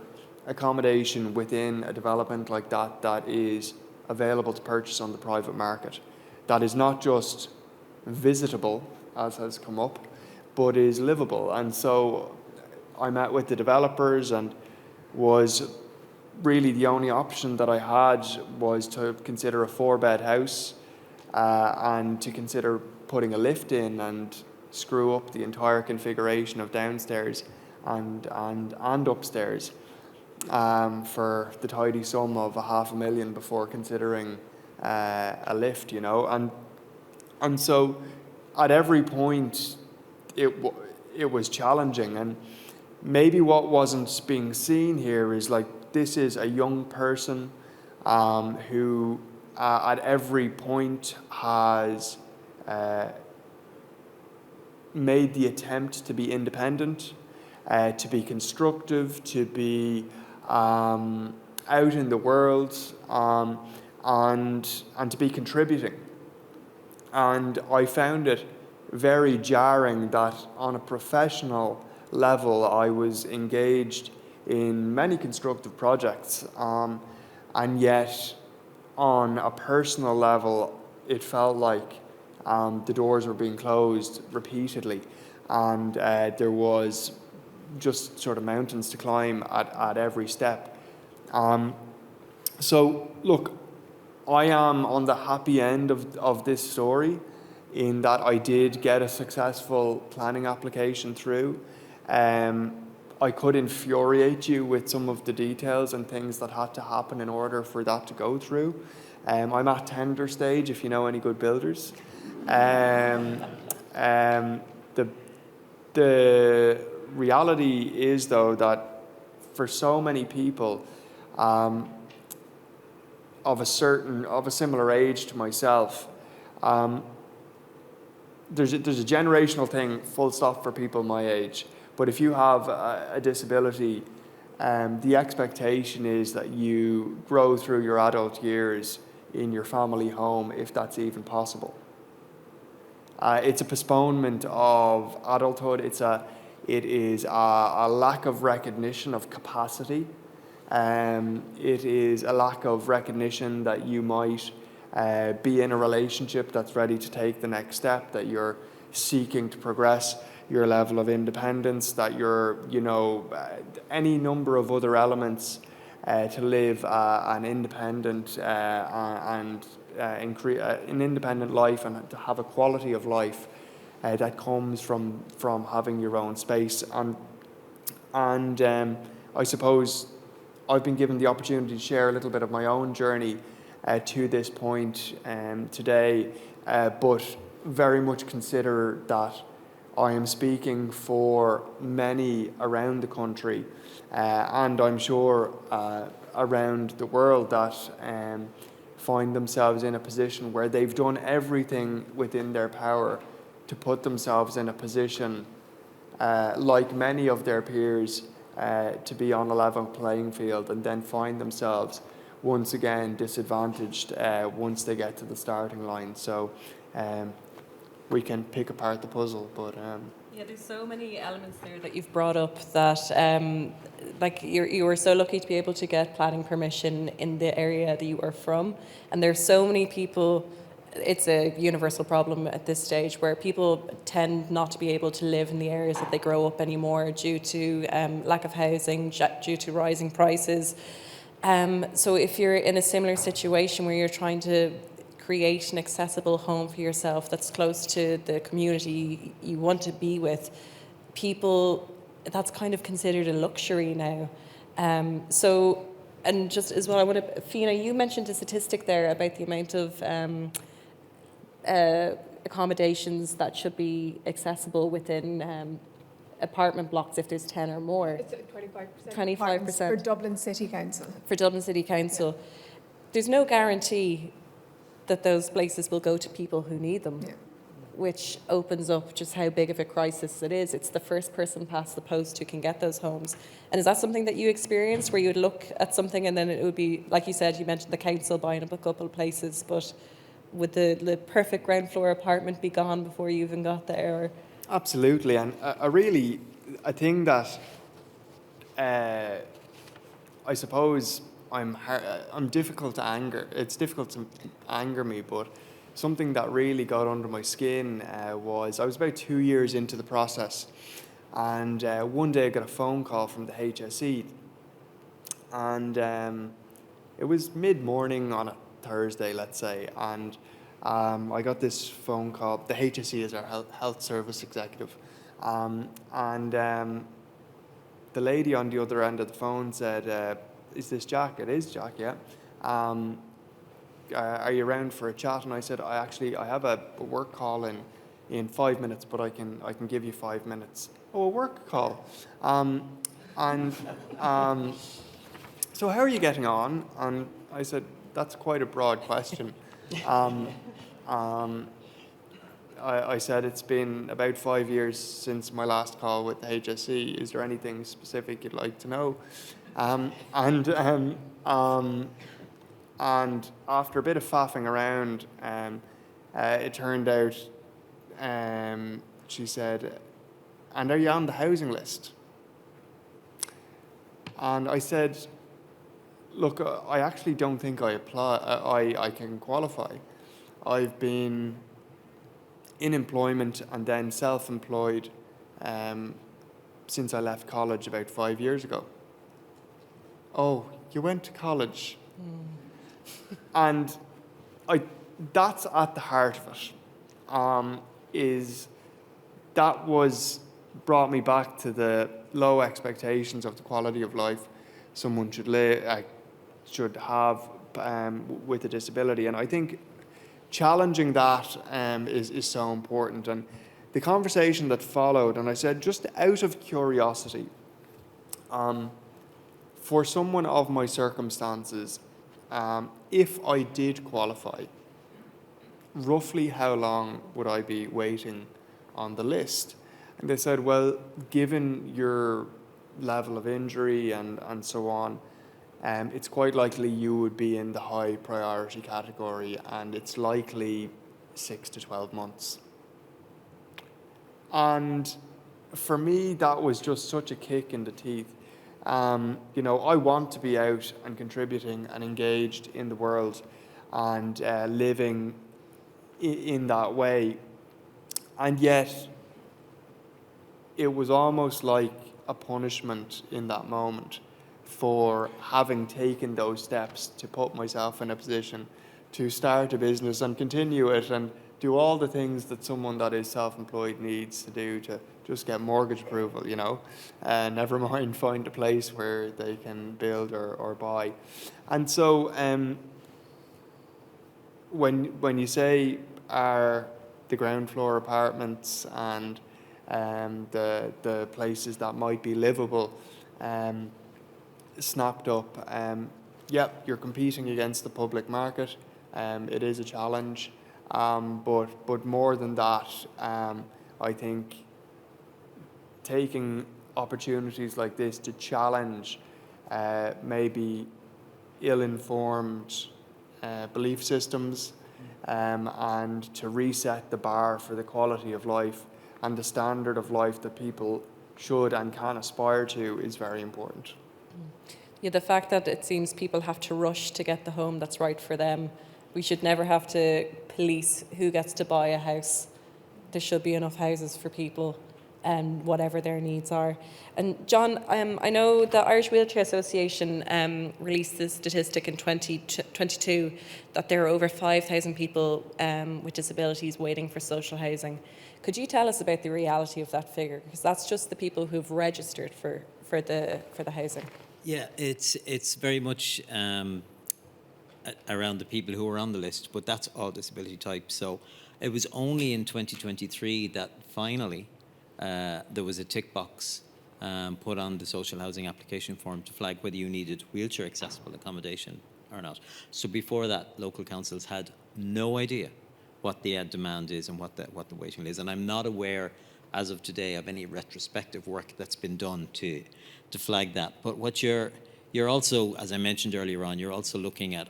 accommodation within a development like that that is available to purchase on the private market, that is not just visitable, as has come up, but is livable. And so I met with the developers, and was really the only option that I had was to consider a 4-bed house, and to consider putting a lift in and screw up the entire configuration of downstairs and upstairs, for the tidy sum of $500,000 before considering a lift, you know. And so at every point it was challenging, and maybe what wasn't being seen here is like, this is a young person who at every point has made the attempt to be independent, to be constructive, to be out in the world, and to be contributing. And I found it very jarring that on a professional level I was engaged in many constructive projects, and yet on a personal level it felt like the doors were being closed repeatedly, and there was just sort of mountains to climb at every step. So look, I am on the happy end of this story, in that I did get a successful planning application through. I could infuriate you with some of the details and things that had to happen in order for that to go through. I'm at tender stage, if you know any good builders. The reality is, though, that for so many people of a similar age to myself, there's a generational thing, full stop, for people my age. But if you have a disability, the expectation is that you grow through your adult years in your family home, if that's even possible. It's a postponement of adulthood. It is a lack of recognition of capacity. It is a lack of recognition that you might be in a relationship that's ready to take the next step, that you're seeking to progress your level of independence, that you're, any number of other elements to live an independent an independent life, and to have a quality of life that comes from having your own space. And I suppose I've been given the opportunity to share a little bit of my own journey to this point today, but very much consider that I am speaking for many around the country, and I'm sure around the world, that find themselves in a position where they've done everything within their power to put themselves in a position, like many of their peers, to be on a level playing field, and then find themselves once again disadvantaged once they get to the starting line. So we can pick apart the puzzle, but yeah, there's so many elements there that you've brought up that like you were so lucky to be able to get planning permission in the area that you are from, and there's so many people it's a universal problem at this stage where people tend not to be able to live in the areas that they grow up anymore due to lack of housing, due to rising prices. So if you're in a similar situation where you're trying to create an accessible home for yourself that's close to the community you want to be with, people, that's kind of considered a luxury now. So, and just as well, I want to, Fíonnadh, you mentioned a statistic there about the amount of accommodations that should be accessible within apartment blocks if there's 10 or more. It's 25%. 25%. For Dublin City Council. For Dublin City Council. Yeah. There's no guarantee that those places will go to people who need them, which opens up just how big of a crisis it is. It's the first person past the post who can get those homes. And is that something that you experienced, where you would look at something and then it would be, like you said, you mentioned the council buying up a couple of places, but would the perfect ground floor apartment be gone before you even got there? Or? Absolutely, and I think that I suppose I'm difficult to anger. It's difficult to anger me, but something that really got under my skin was I was about 2 years into the process, and one day I got a phone call from the HSE, and it was mid-morning on a Thursday, let's say, and I got this phone call. The HSE is our health service executive, and the lady on the other end of the phone said, "Is this Jack?" "It is Jack, yeah. Are you around for a chat?" And I said, I have a work call in 5 minutes, but I can give you 5 minutes." "Oh, a work call. So how are you getting on?" And I said, "That's quite a broad question." I said, "It's been about 5 years since my last call with the HSE. Is there anything specific you'd like to know?" And after a bit of faffing around, it turned out she said, "And are you on the housing list?" And I said, "Look, I actually don't think I can qualify. I've been in employment and then self-employed since I left college about 5 years ago." "Oh, you went to college?" And that's at the heart of it. Brought me back to the low expectations of the quality of life someone should have with a disability. And I think challenging that is so important. And the conversation that followed, and I said, just out of curiosity, for someone of my circumstances, if I did qualify, roughly how long would I be waiting on the list? And they said, "Well, given your level of injury and so on, it's quite likely you would be in the high priority category, and it's likely 6 to 12 months. And for me, that was just such a kick in the teeth. I want to be out and contributing and engaged in the world and living in that way. And yet, it was almost like a punishment in that moment for having taken those steps to put myself in a position to start a business and continue it and do all the things that someone that is self-employed needs to do to just get mortgage approval, never mind find a place where they can build or buy. And so when you say are the ground floor apartments and the places that might be livable snapped up, you're competing against the public market. It is a challenge, but more than that, I think taking opportunities like this to challenge maybe ill-informed belief systems and to reset the bar for the quality of life and the standard of life that people should and can aspire to is very important. Yeah, the fact that it seems people have to rush to get the home that's right for them We should never have to police who gets to buy a house. There should be enough houses for people and whatever their needs are. And John, I know the Irish Wheelchair Association released this statistic in 2022 that there are over 5,000 people with disabilities waiting for social housing. Could you tell us about the reality of that figure? Because that's just the people who've registered for the housing. Yeah, it's very much around the people who are on the list, but that's all disability types. So it was only in 2023 that finally there was a tick box put on the social housing application form to flag whether you needed wheelchair accessible accommodation or not. So before that, local councils had no idea what the demand is and what the waiting list is. And I'm not aware, as of today, of any retrospective work that's been done to flag that. But what you're also, as I mentioned earlier on, you're also looking at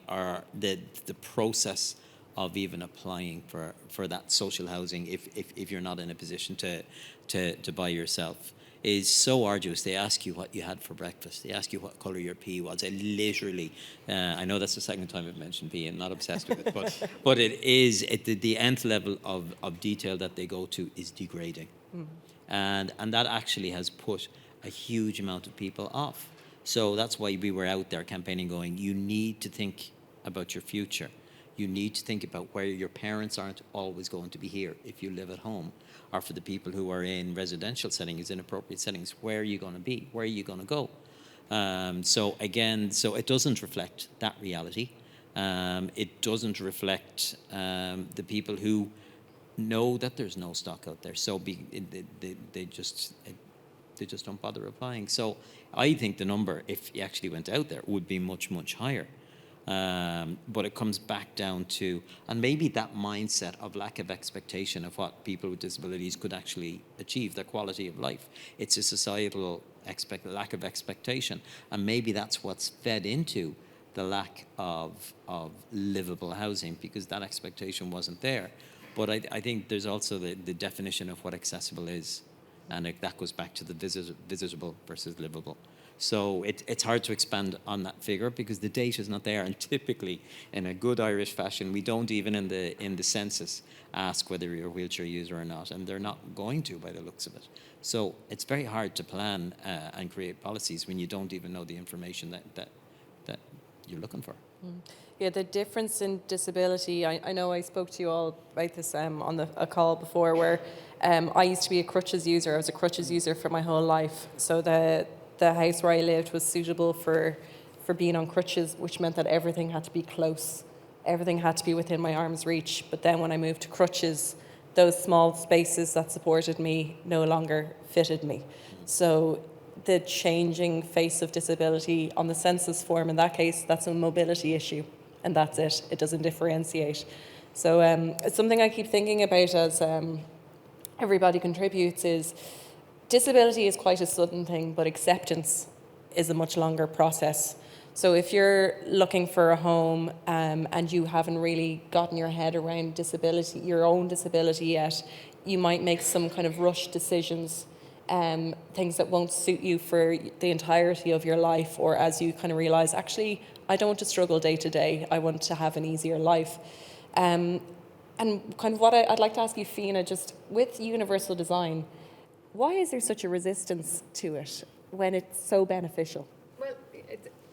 the process of even applying for that social housing if you're not in a position to buy yourself is so arduous. They ask you what you had for breakfast. They ask you what colour your pee was. It literally, I know that's the second time I've mentioned pee. I'm not obsessed with it, but it is the nth level of detail that they go to is degrading, and that actually has put a huge amount of people off. So that's why we were out there campaigning, going, you need to think about your future. You need to think about where your parents aren't always going to be here if you live at home, or for the people who are in residential settings, in appropriate settings, where are you going to be? Where are you going to go? So it doesn't reflect that reality. It doesn't reflect the people who know that there's no stock out there. So they just don't bother applying. So I think the number, if you actually went out there, would be much, much higher. But it comes back down to, and maybe that mindset of lack of expectation of what people with disabilities could actually achieve, their quality of life. It's a societal lack of expectation. And maybe that's what's fed into the lack of livable housing, because that expectation wasn't there. But I think there's also the definition of what accessible is. And that goes back to the visitable versus livable. So it's hard to expand on that figure because the data is not there. And typically, in a good Irish fashion, we don't even in the census ask whether you're a wheelchair user or not, and they're not going to by the looks of it. So it's very hard to plan and create policies when you don't even know the information that you're looking for. Yeah, the difference in disability, I know I spoke to you all about this on a call before, where I used to be a crutches user. I was a crutches user for my whole life. So the house where I lived was suitable for being on crutches, which meant that everything had to be close. Everything had to be within my arm's reach. But then when I moved to crutches, those small spaces that supported me no longer fitted me. So the changing face of disability on the census form, in that case, that's a mobility issue, and that's it. It doesn't differentiate. So it's something I keep thinking about as everybody contributes is disability is quite a sudden thing, but acceptance is a much longer process. So if you're looking for a home and you haven't really gotten your head around disability, your own disability yet, you might make some kind of rushed decisions, things that won't suit you for the entirety of your life, or as you kind of realise, actually, I don't want to struggle day to day, I want to have an easier life. And kind of what I'd like to ask you, Fíonnadh, just with universal design, why is there such a resistance to it when it's so beneficial? Well,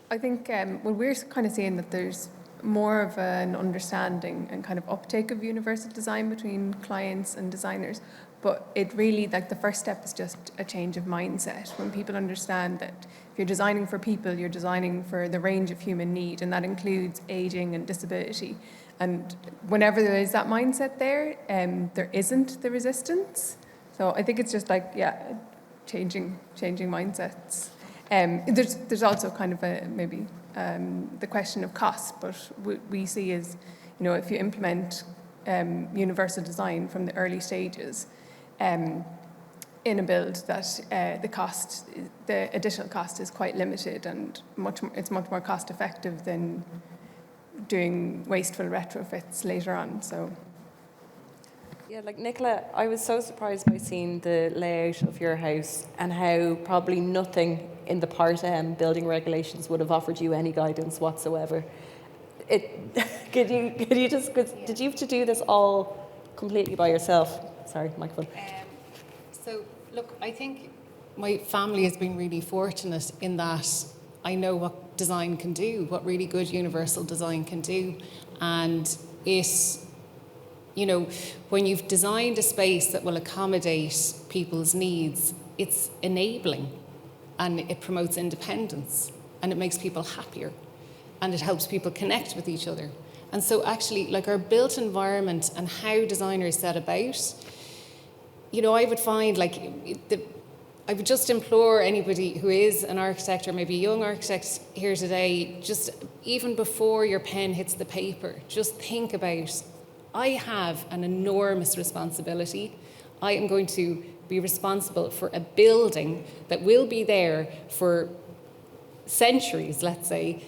I think we're kind of seeing that there's more of an understanding and kind of uptake of universal design between clients and designers. But it really, like, the first step is just a change of mindset. When people understand that if you're designing for people, you're designing for the range of human need, and that includes aging and disability. And whenever there is that mindset there isn't the resistance. So I think it's just like, changing mindsets. There's also kind of the question of cost, but we see is, if you implement universal design from the early stages in a build, that the additional cost is quite limited, and it's much more cost effective than doing wasteful retrofits later on. So. Yeah, like Nicola, I was so surprised by seeing the layout of your house and how probably nothing in the Part M building regulations would have offered you any guidance whatsoever. Did you have to do this all completely by yourself? Sorry, microphone. So, look, I think my family has been really fortunate in that I know what design can do, what really good universal design can do. And when you've designed a space that will accommodate people's needs, it's enabling and it promotes independence and it makes people happier and it helps people connect with each other. And so actually, like our built environment and how designers set about, I would find I would just implore anybody who is an architect or maybe a young architect here today, just even before your pen hits the paper, just think about, I have an enormous responsibility. I am going to be responsible for a building that will be there for centuries, let's say,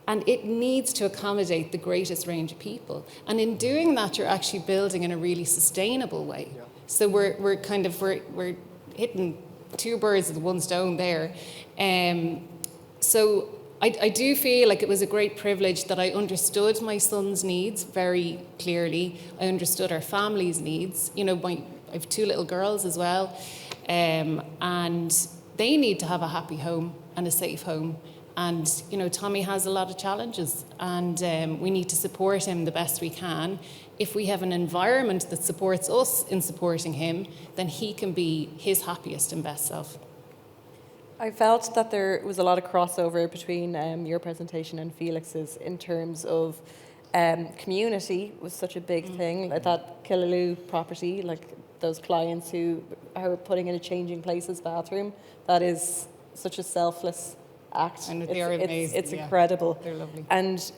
and it needs to accommodate the greatest range of people. And in doing that, you're actually building in a really sustainable way. Yeah. So we're hitting two birds with one stone there. So I do feel like it was a great privilege that I understood my son's needs very clearly. I understood our family's needs. I have two little girls as well, and they need to have a happy home and a safe home. And, Tommy has a lot of challenges and we need to support him the best we can. If we have an environment that supports us in supporting him, then he can be his happiest and best self. I felt that there was a lot of crossover between your presentation and Felix's in terms of community was such a big thing, like that Killaloe property, like those clients who are putting in a changing places bathroom. That is such a selfless act. And they are amazing. It's incredible. They're lovely. And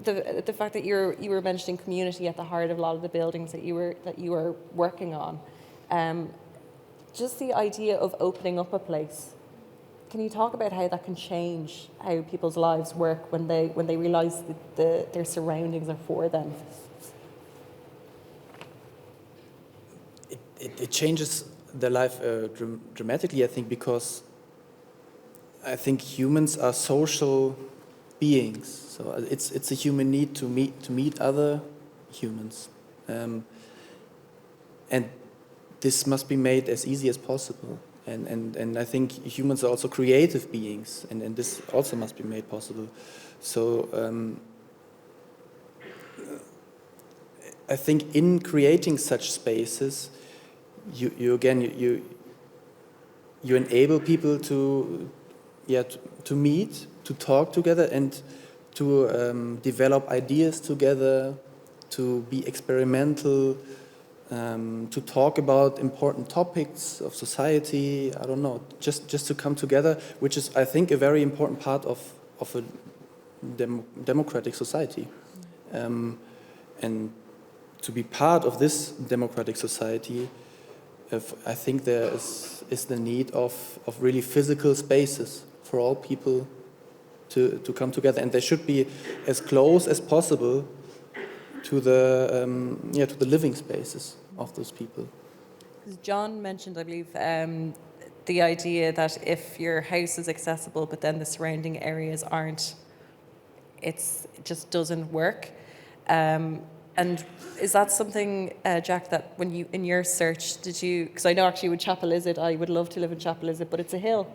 the fact that you were mentioning community at the heart of a lot of the buildings that you were working on, just the idea of opening up a place. Can you talk about how that can change how people's lives work when they realise that their surroundings are for them? It changes their life dramatically, I think, because I think humans are social beings. So it's a human need to meet other humans, and this must be made as easy as possible. And I think humans are also creative beings, and this also must be made possible. So I think in creating such spaces, you enable people to meet, to talk together, and to develop ideas together, to be experimental, to talk about important topics of society. I don't know, just to come together, which is, I think, a very important part of a democratic society. And to be part of this democratic society, I think there is the need of really physical spaces for all people to come together, and they should be as close as possible to the living spaces of those people. John mentioned, I believe, the idea that if your house is accessible, but then the surrounding areas aren't, it just doesn't work. And is that something, Jack, that when you, in your search, did you, because I know actually with Chapel Izzard, I would love to live in Chapel Izzard, but it's a hill.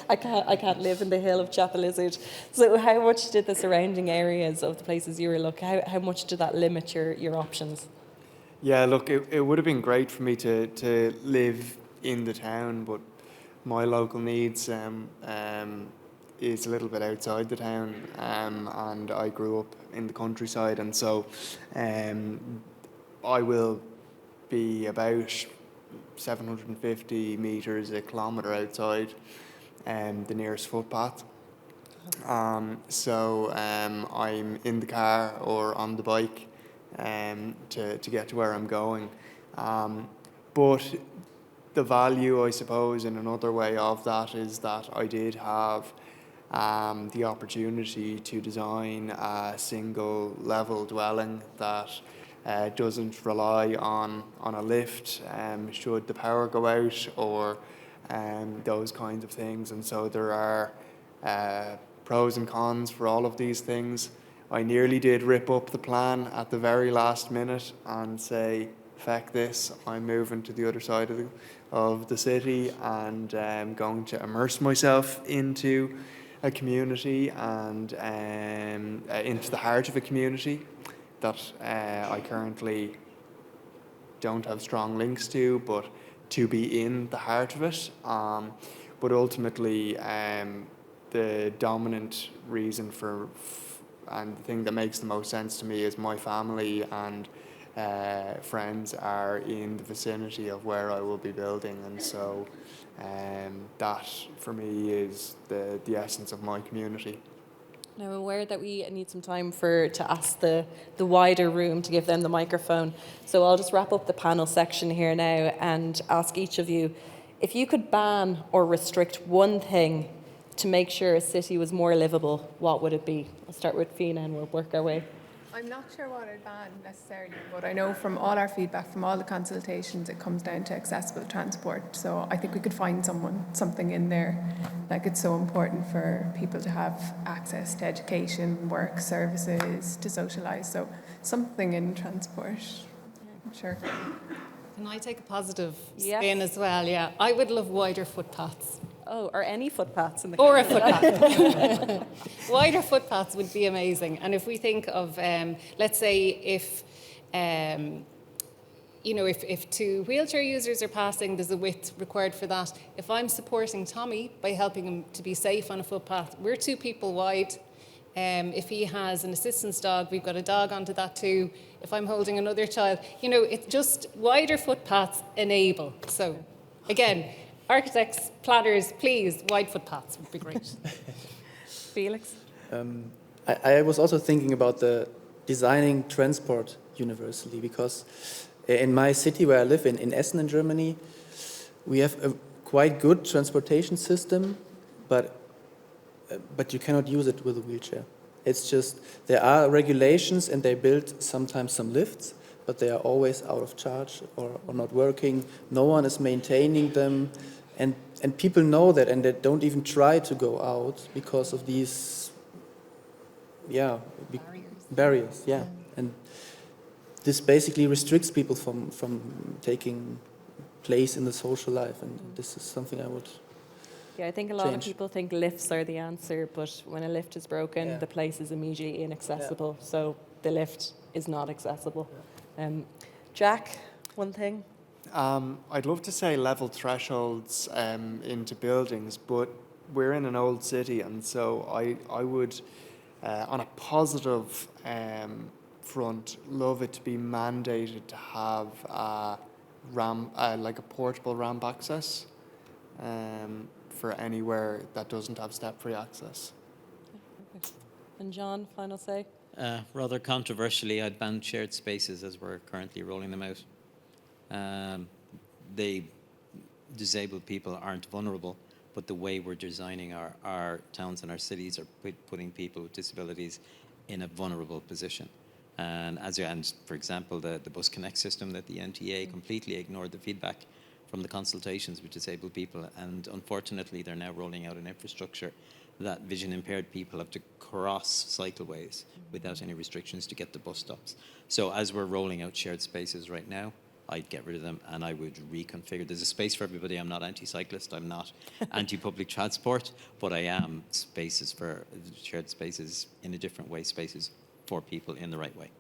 I can't live in the hill of Chapel Izzard. So how much did the surrounding areas of the places you were looking, how much did that limit your options? Yeah, look, it would have been great for me to live in the town, but my local needs is a little bit outside the town, and I grew up in the countryside, and so I will be about 750 metres, a kilometre outside the nearest footpath. So I'm in the car or on the bike to get to where I'm going. But the value, I suppose, in another way of that is that I did have the opportunity to design a single level dwelling that doesn't rely on a lift should the power go out or those kinds of things. And so there are pros and cons for all of these things, I nearly did rip up the plan at the very last minute and say, feck this, I'm moving to the other side of the city and going to immerse myself into a community and into the heart of a community that I currently don't have strong links to, but to be in the heart of it. But ultimately, the dominant reason and the thing that makes the most sense to me is my family and friends are in the vicinity of where I will be building, and so that for me is the essence of my community. Now, I'm aware that we need some time to ask the wider room to give them the microphone. So I'll just wrap up the panel section here now and ask each of you, if you could ban or restrict one thing to make sure a city was more livable, what would it be? I'll start with Fíonnadh and we'll work our way. I'm not sure what I'd ban necessarily, but I know from all our feedback, from all the consultations, it comes down to accessible transport. So I think we could find something in there. Like, it's so important for people to have access to education, work, services, to socialise. So something in transport, sure. Can I take a positive Yes. spin as well? Yeah, I would love wider footpaths. Oh, or any footpaths in the Or a footpath. Wider footpaths would be amazing. And if we think of, let's say, if two wheelchair users are passing, there's a width required for that. If I'm supporting Tommy by helping him to be safe on a footpath, we're 2 people wide. If he has an assistance dog, we've got a dog onto that too. If I'm holding another child, it's just wider footpaths enable. So, again, architects, planners, please, wide footpaths would be great. Felix? I was also thinking about the designing transport universally, because in my city where I live in Essen in Germany, we have a quite good transportation system, but you cannot use it with a wheelchair. It's just, there are regulations and they build sometimes some lifts, but they are always out of charge or not working. No one is maintaining them. And people know that, and they don't even try to go out because of these, barriers. And this basically restricts people from taking place in the social life, and this is something I would I think a lot of people think lifts are the answer, but when a lift is broken, the place is immediately inaccessible. So the lift is not accessible. Jack, one thing? I'd love to say level thresholds into buildings, but we're in an old city, and so I would, on a positive front, love it to be mandated to have like a portable ramp access for anywhere that doesn't have step-free access. And John, final say? Rather controversially, I'd ban shared spaces as we're currently rolling them out. Disabled people aren't vulnerable, but the way we're designing our towns and our cities are putting people with disabilities in a vulnerable position. And for example, the Bus Connect system that the NTA completely ignored the feedback from the consultations with disabled people, and unfortunately they're now rolling out an infrastructure that vision impaired people have to cross cycleways without any restrictions to get to bus stops. So as we're rolling out shared spaces right now, I'd get rid of them and I would reconfigure. There's a space for everybody. I'm not anti-cyclist, I'm not anti-public transport, but I am shared spaces in a different way, spaces for people in the right way.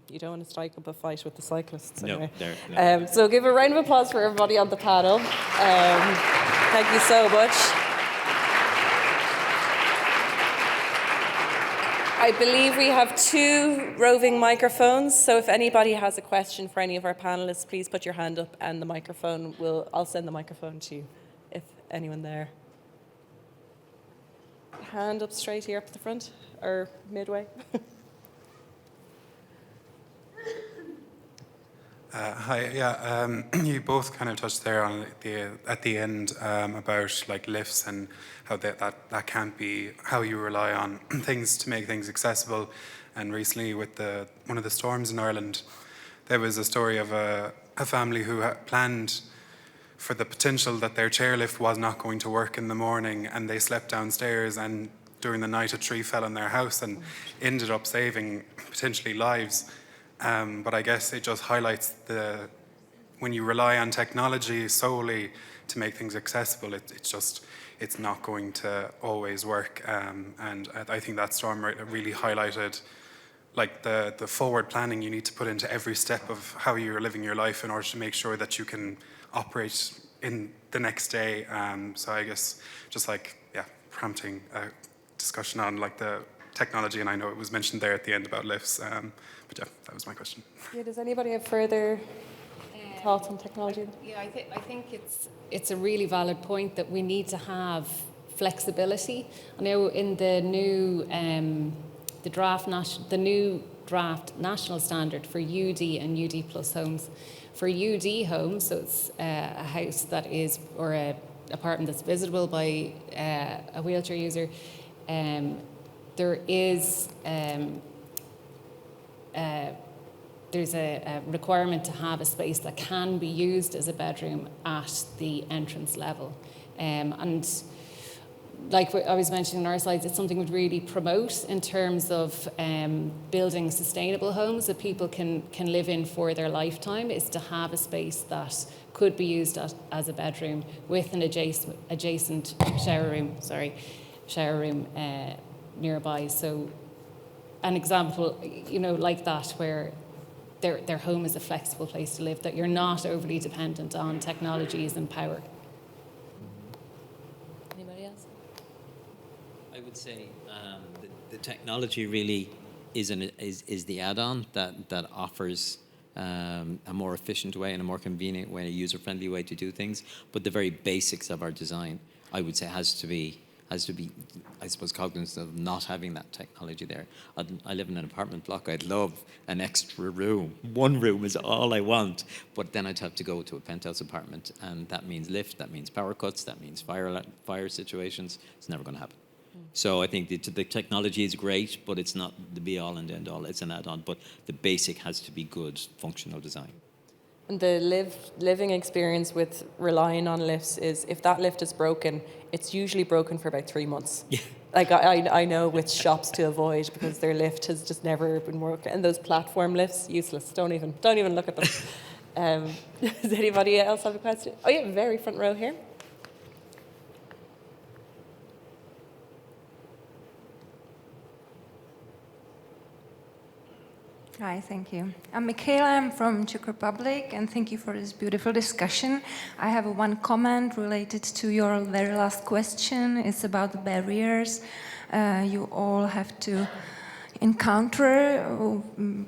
You don't want to strike up a fight with the cyclists. No, anyway. So give a round of applause for everybody on the panel. Thank you so much. I believe we have 2 roving microphones, so if anybody has a question for any of our panelists, please put your hand up and I'll send the microphone to you, if anyone there. Hand up straight here up the front, or midway. Hi, you both kind of touched there on at the end about like lifts and how that can't be how you rely on things to make things accessible. And recently with one of the storms in Ireland, there was a story of a family who had planned for the potential that their chairlift was not going to work in the morning, and they slept downstairs and during the night a tree fell on their house and ended up saving potentially lives. But I guess it just highlights when you rely on technology solely to make things accessible, it's not going to always work. And I think that storm really highlighted like the forward planning you need to put into every step of how you're living your life in order to make sure that you can operate in the next day. So I guess just prompting a discussion on like the technology, and I know it was mentioned there at the end about lifts. But yeah, that was my question. Yeah, does anybody have further thoughts on technology? Yeah, I think it's a really valid point that we need to have flexibility. I know in the new the new draft national standard for UD and UD plus homes. For UD homes, so it's a house that is, or a apartment that's visitable by a wheelchair user, there is there's a requirement to have a space that can be used as a bedroom at the entrance level. And like I was mentioning on our slides, it's something we'd really promote in terms of building sustainable homes that people can live in for their lifetime, is to have a space that could be used as a bedroom with an adjacent shower room nearby. So an example, like that, where their home is a flexible place to live, that you're not overly dependent on technologies and power. Anybody else? I would say the technology really is the add-on that offers a more efficient way and a more convenient way, a user-friendly way to do things. But the very basics of our design, I would say, has to be, I suppose, cognizant of not having that technology there. I live in an apartment block. I'd love an extra room. One room is all I want, but then I'd have to go to a penthouse apartment, and that means lift, that means power cuts, that means fire situations. It's never going to happen. So I think the technology is great, but it's not the be-all and end-all. It's an add-on, but the basic has to be good, functional design. And the living experience with relying on lifts is, if that lift is broken, it's usually broken for about 3 months. Yeah. Like I know which shops to avoid because their lift has just never been worked. And those platform lifts, useless. Don't even look at them. Does anybody else have a question? Oh yeah, very front row here. Hi, thank you. I'm Michaela, I'm from Czech Republic, and thank you for this beautiful discussion. I have one comment related to your very last question. It's about the barriers you all have to encounter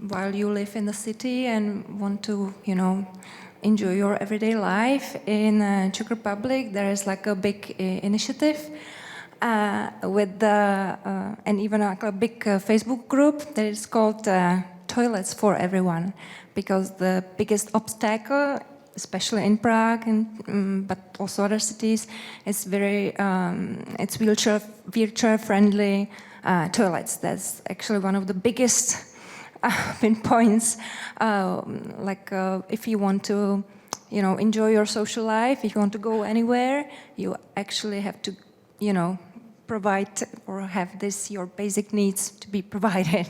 while you live in the city and want to, enjoy your everyday life. In Czech Republic, there is like a big initiative with and even like a big Facebook group that is called Toilets for Everyone, because the biggest obstacle, especially in Prague but also other cities, is it's wheelchair friendly toilets. That's actually one of the biggest pinpoints. If you want to, enjoy your social life, if you want to go anywhere, you actually have to, provide or have your basic needs to be provided.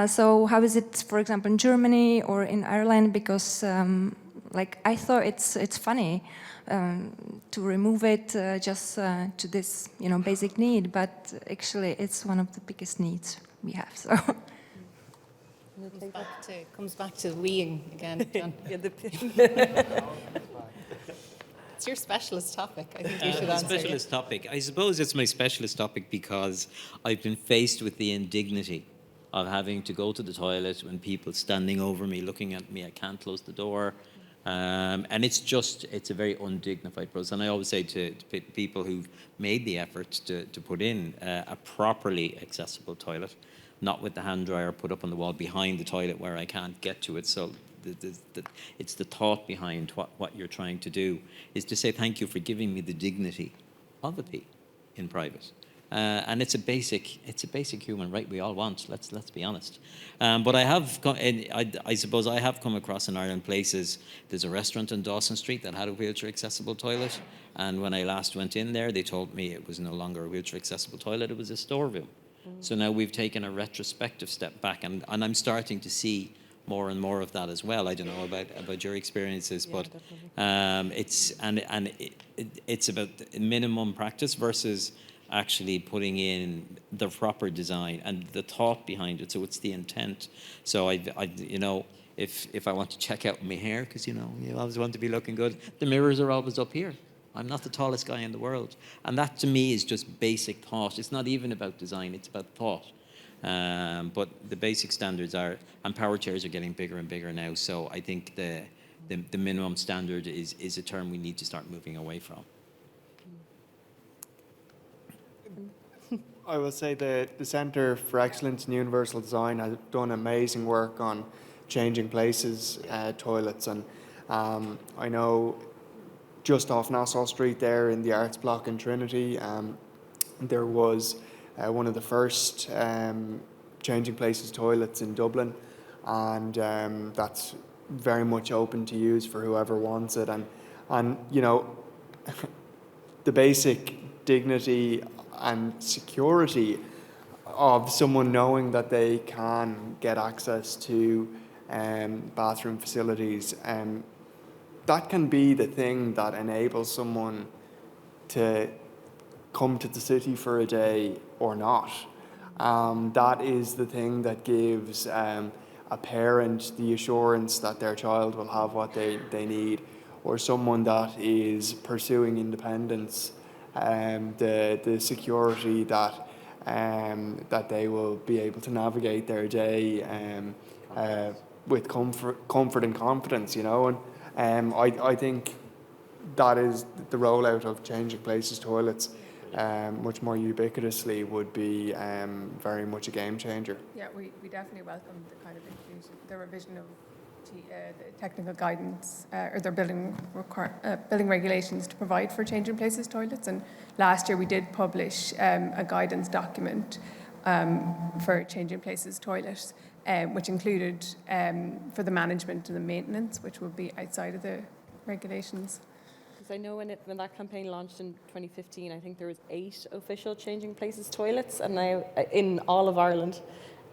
So how is it, for example, in Germany or in Ireland? Because I thought it's funny to remove it just to this basic need, but actually it's one of the biggest needs we have. So. Comes back to weeing again, John. It's your specialist topic. I think you should answer. Specialist topic. I suppose it's my specialist topic because I've been faced with the indignity of having to go to the toilet when people standing over me, looking at me. I can't close the door. And it's a very undignified process. And I always say to people who've made the effort to put in a properly accessible toilet, not with the hand dryer put up on the wall behind the toilet where I can't get to it. So it's the thought behind what you're trying to do is to say thank you for giving me the dignity of a pee in private. And it's a basic human right we all want. Let's be honest. But I suppose I have come across in Ireland places. There's a restaurant on Dawson Street that had a wheelchair accessible toilet, and when I last went in there, they told me it was no longer a wheelchair accessible toilet; it was a storeroom. So now we've taken a retrospective step back, and I'm starting to see more and more of that as well. I don't know about your experiences, but it's about minimum practice versus actually putting in the proper design and the thought behind it. So it's the intent. So I if I want to check out my hair, because you always want to be looking good, the mirrors are always up here. I'm not the tallest guy in the world, and that to me is just basic thought. It's not even about design; it's about thought. But the basic standards are, and power chairs are getting bigger and bigger now. So I think the minimum standard is a term we need to start moving away from. I will say the Centre for Excellence in Universal Design has done amazing work on changing places toilets, and I know just off Nassau Street there in the Arts Block in Trinity, there was one of the first changing places toilets in Dublin, and that's very much open to use for whoever wants it, and the basic dignity and security of someone knowing that they can get access to bathroom facilities, that can be the thing that enables someone to come to the city for a day or not. That is the thing that gives a parent the assurance that their child will have what they need, or someone that is pursuing independence, the security that they will be able to navigate their day with comfort and confidence, and I think that is the rollout of changing places toilets much more ubiquitously would be very much a game changer. Yeah, we definitely welcome the kind of inclusion, the revision of the technical guidance or their building regulations to provide for changing places toilets. And last year we did publish a guidance document for changing places toilets, which included for the management and the maintenance, which would be outside of the regulations. I know when that campaign launched in 2015, I think there was 8 official changing places toilets, and now in all of Ireland.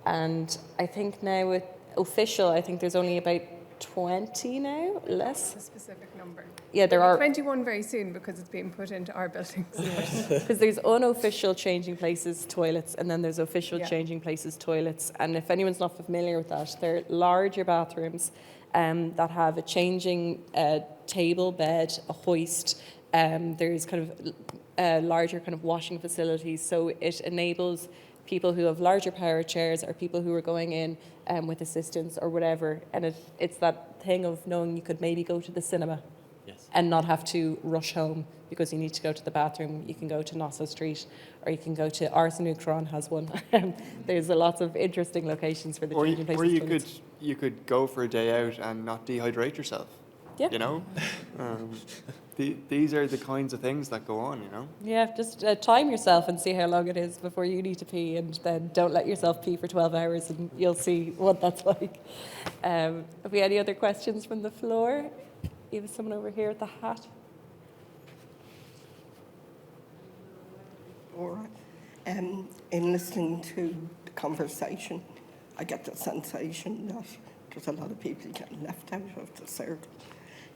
And I think now with official, I think there's only about 20 now, less. A specific number. Yeah, there are 21 very soon because it's being put into our buildings. Because there's unofficial changing places toilets, and then there's official changing places toilets. And if anyone's not familiar with that, they're larger bathrooms that have a changing table, bed, a hoist. There's kind of larger kind of washing facilities, so it enables people who have larger power chairs or people who are going in with assistance or whatever. And it's that thing of knowing you could maybe go to the cinema and not have to rush home because you need to go to the bathroom. You can go to Nassau Street, or you can go to Arsenal has one. There's lots of interesting locations for the changing places. Or you could go for a day out and not dehydrate yourself. Yeah. These are the kinds of things that go on, Yeah, just time yourself and see how long it is before you need to pee, and then don't let yourself pee for 12 hours and you'll see what that's like. Have we any other questions from the floor? You have someone over here with the hat. All right. In listening to the conversation, I get the sensation that there's a lot of people getting left out of the circle.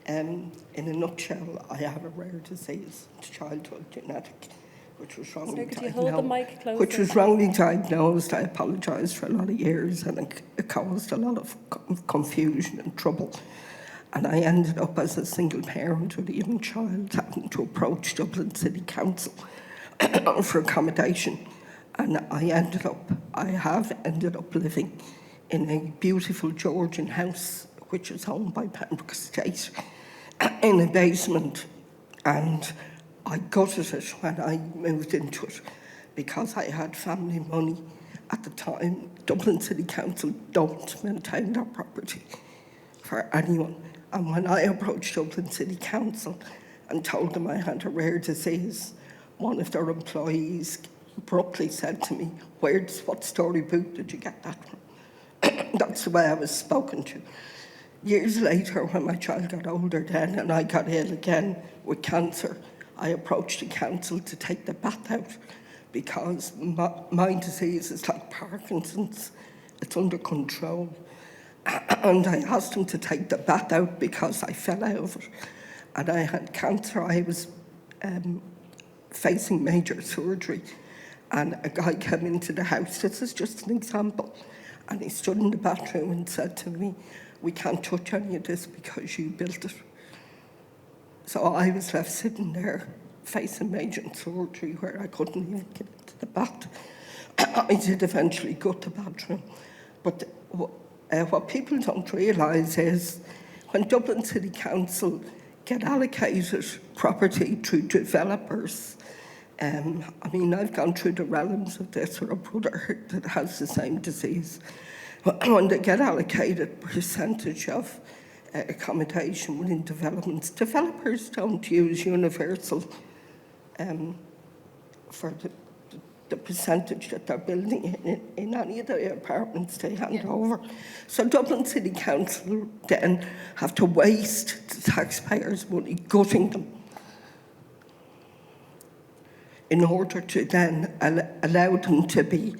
In a nutshell, I have a rare disease, childhood genetic, which was wrongly diagnosed. Could you hold the mic closer? Which was wrongly diagnosed. I apologise for a lot of years, and it caused a lot of confusion and trouble. And I ended up as a single parent with a young child having to approach Dublin City Council for accommodation. And I have ended up living in a beautiful Georgian house, which is owned by Pembroke Estate, in a basement. And I gutted it when I moved into it because I had family money at the time. Dublin City Council don't maintain their property for anyone. And when I approached Dublin City Council and told them I had a rare disease, one of their employees abruptly said to me, what storybook did you get that from? That's the way I was spoken to. Years later, when my child got older then and I got ill again with cancer, I approached the council to take the bat out because my disease is like Parkinson's. It's under control. And I asked them to take the bat out because I fell out of it. And I had cancer. I was facing major surgery. And a guy came into the house. This is just an example. And he stood in the bathroom and said to me, "We can't touch any of this because you built it." So I was left sitting there facing major surgery where I couldn't even get into the bath. I did eventually go to the bathroom. But what people don't realise is when Dublin City Council get allocated property to developers, I've gone through the realms of this with a brother that has the same disease. When they get allocated percentage of accommodation within developments, developers don't use universal for the percentage that they're building in any of the apartments they hand over. So Dublin City Council then have to waste the taxpayers' money gutting them in order to then allow them to be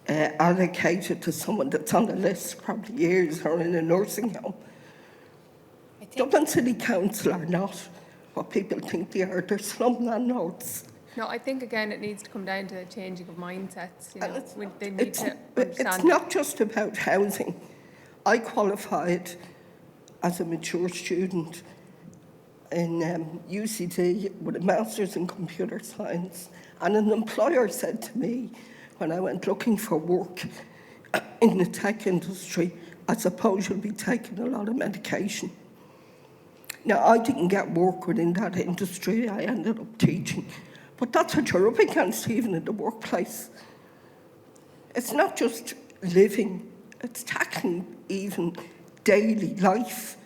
allocated to someone that's on the list probably years or in a nursing home. Dublin City Council are not what people think they are. They're slum landlords. No, I think, again, it needs to come down to a changing of mindsets. They need to understand. It's not just about housing. I qualified as a mature student in UCD with a master's in computer science, and an employer said to me when I went looking for work in the tech industry, "I suppose you'll be taking a lot of medication." Now, I didn't get work within that industry. I ended up teaching. But that's what you're up against even in the workplace. It's not just living, it's tackling even daily life.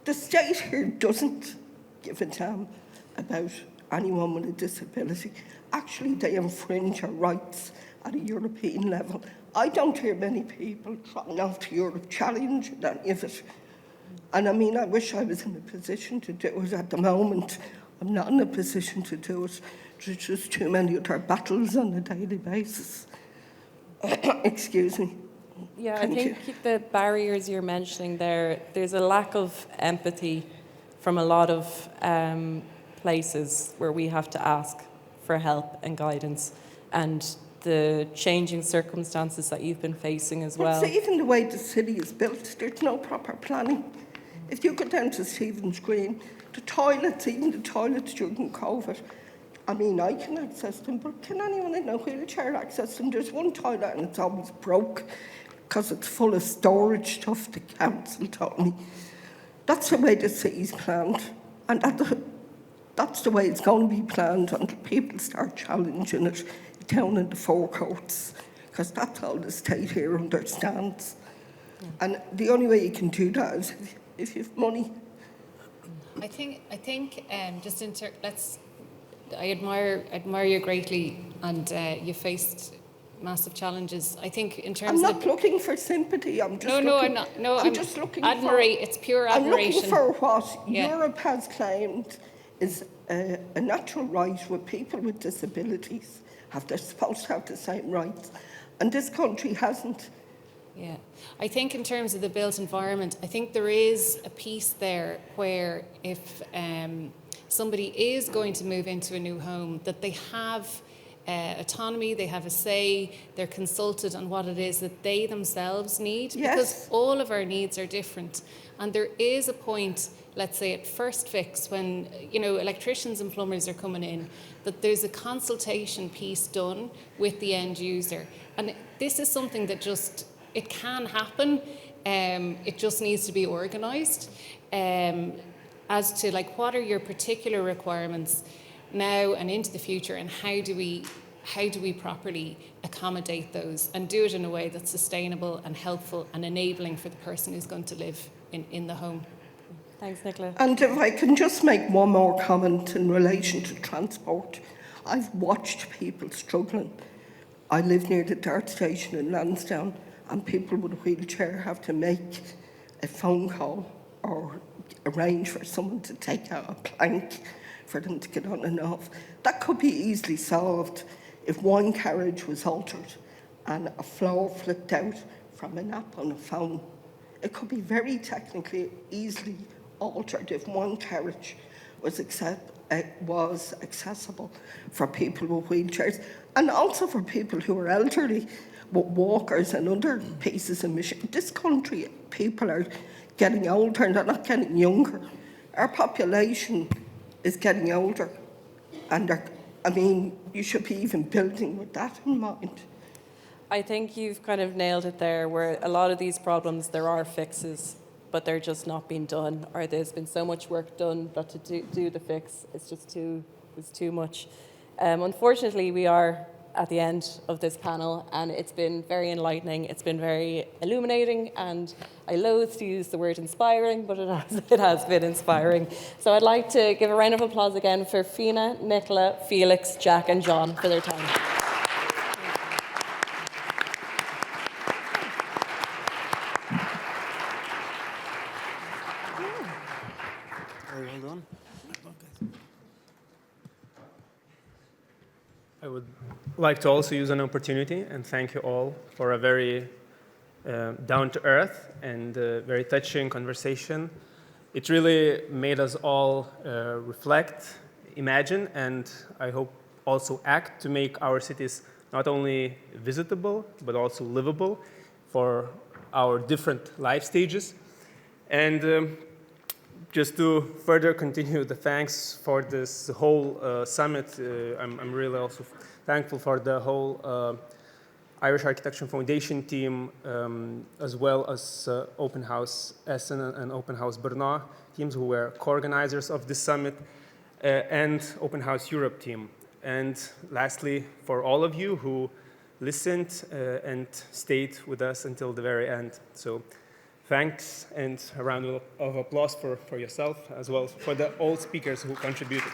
The state here doesn't give a damn about anyone with a disability. Actually, they infringe our rights at a European level. I don't hear many people trotting off to Europe challenging any of it. And I wish I was in a position to do it at the moment. I'm not in a position to do it. There's just too many other battles on a daily basis. Excuse me. Yeah, Thank I think the barriers you're mentioning there's a lack of empathy from a lot of places where we have to ask for help and guidance, and the changing circumstances that you've been facing as well. It's even the way the city is built, there's no proper planning. If you go down to Stephen's Green, the toilets, even the toilets during COVID, I can access them, but can anyone in a wheelchair access them? There's one toilet and it's always broke because it's full of storage stuff, the council told me. That's the way the city's planned, and that's the way it's going to be planned until people start challenging it down in the forecourts, because that's all the state here understands. And the only way you can do that is if you have money. I think just I admire you greatly, and you faced massive challenges. I think in terms I'm not looking for sympathy. I'm just I'm just looking it's pure admiration. I'm looking for what Europe has claimed is a natural right where people with disabilities they're supposed to have the same rights, and this country hasn't. Yeah, I think in terms of the built environment, I think there is a piece there where if somebody is going to move into a new home, that they have autonomy, they have a say, they're consulted on what it is that they themselves need, because all of our needs are different. And there is a point, let's say at first fix, when electricians and plumbers are coming in, that there's a consultation piece done with the end user. And this is something that it can happen. It just needs to be organised. As to what are your particular requirements now and into the future, and how do we properly accommodate those and do it in a way that's sustainable and helpful and enabling for the person who's going to live in the home. Thanks, Nicola. And if I can just make one more comment in relation to transport. I've watched people struggling. I live near the Dart station in Lansdowne, and people with a wheelchair have to make a phone call or arrange for someone to take out a plank for them to get on and off. That could be easily solved if one carriage was altered and a floor flipped out from an app on a phone. It could be very technically easily altered if one carriage was accessible for people with wheelchairs, and also for people who are elderly with walkers and other pieces of machinery. This country, people are getting older and they're not getting younger. Our population is getting older, and you should be even building with that in mind. I think you've kind of nailed it there, where a lot of these problems, there are fixes, but they're just not being done, or there's been so much work done that to do the fix, it's too much. Unfortunately, we are at the end of this panel, and it's been very enlightening, it's been very illuminating, and I loathe to use the word inspiring, but it has been inspiring. So I'd like to give a round of applause again for Fíonnadh, Nicola, Felix, Jack and John for their time. Very well done. I would like to also use an opportunity and thank you all for a very down-to-earth and very touching conversation. It really made us all reflect, imagine, and I hope also act to make our cities not only visitable, but also livable for our different life stages. And just to further continue the thanks for this whole summit, I'm really also thankful for the whole Irish Architecture Foundation team, as well as Open House Essen and Open House Brno teams who were co-organizers of this summit, and Open House Europe team. And lastly, for all of you who listened and stayed with us until the very end. So thanks, and a round of applause for yourself, as well as for all speakers who contributed.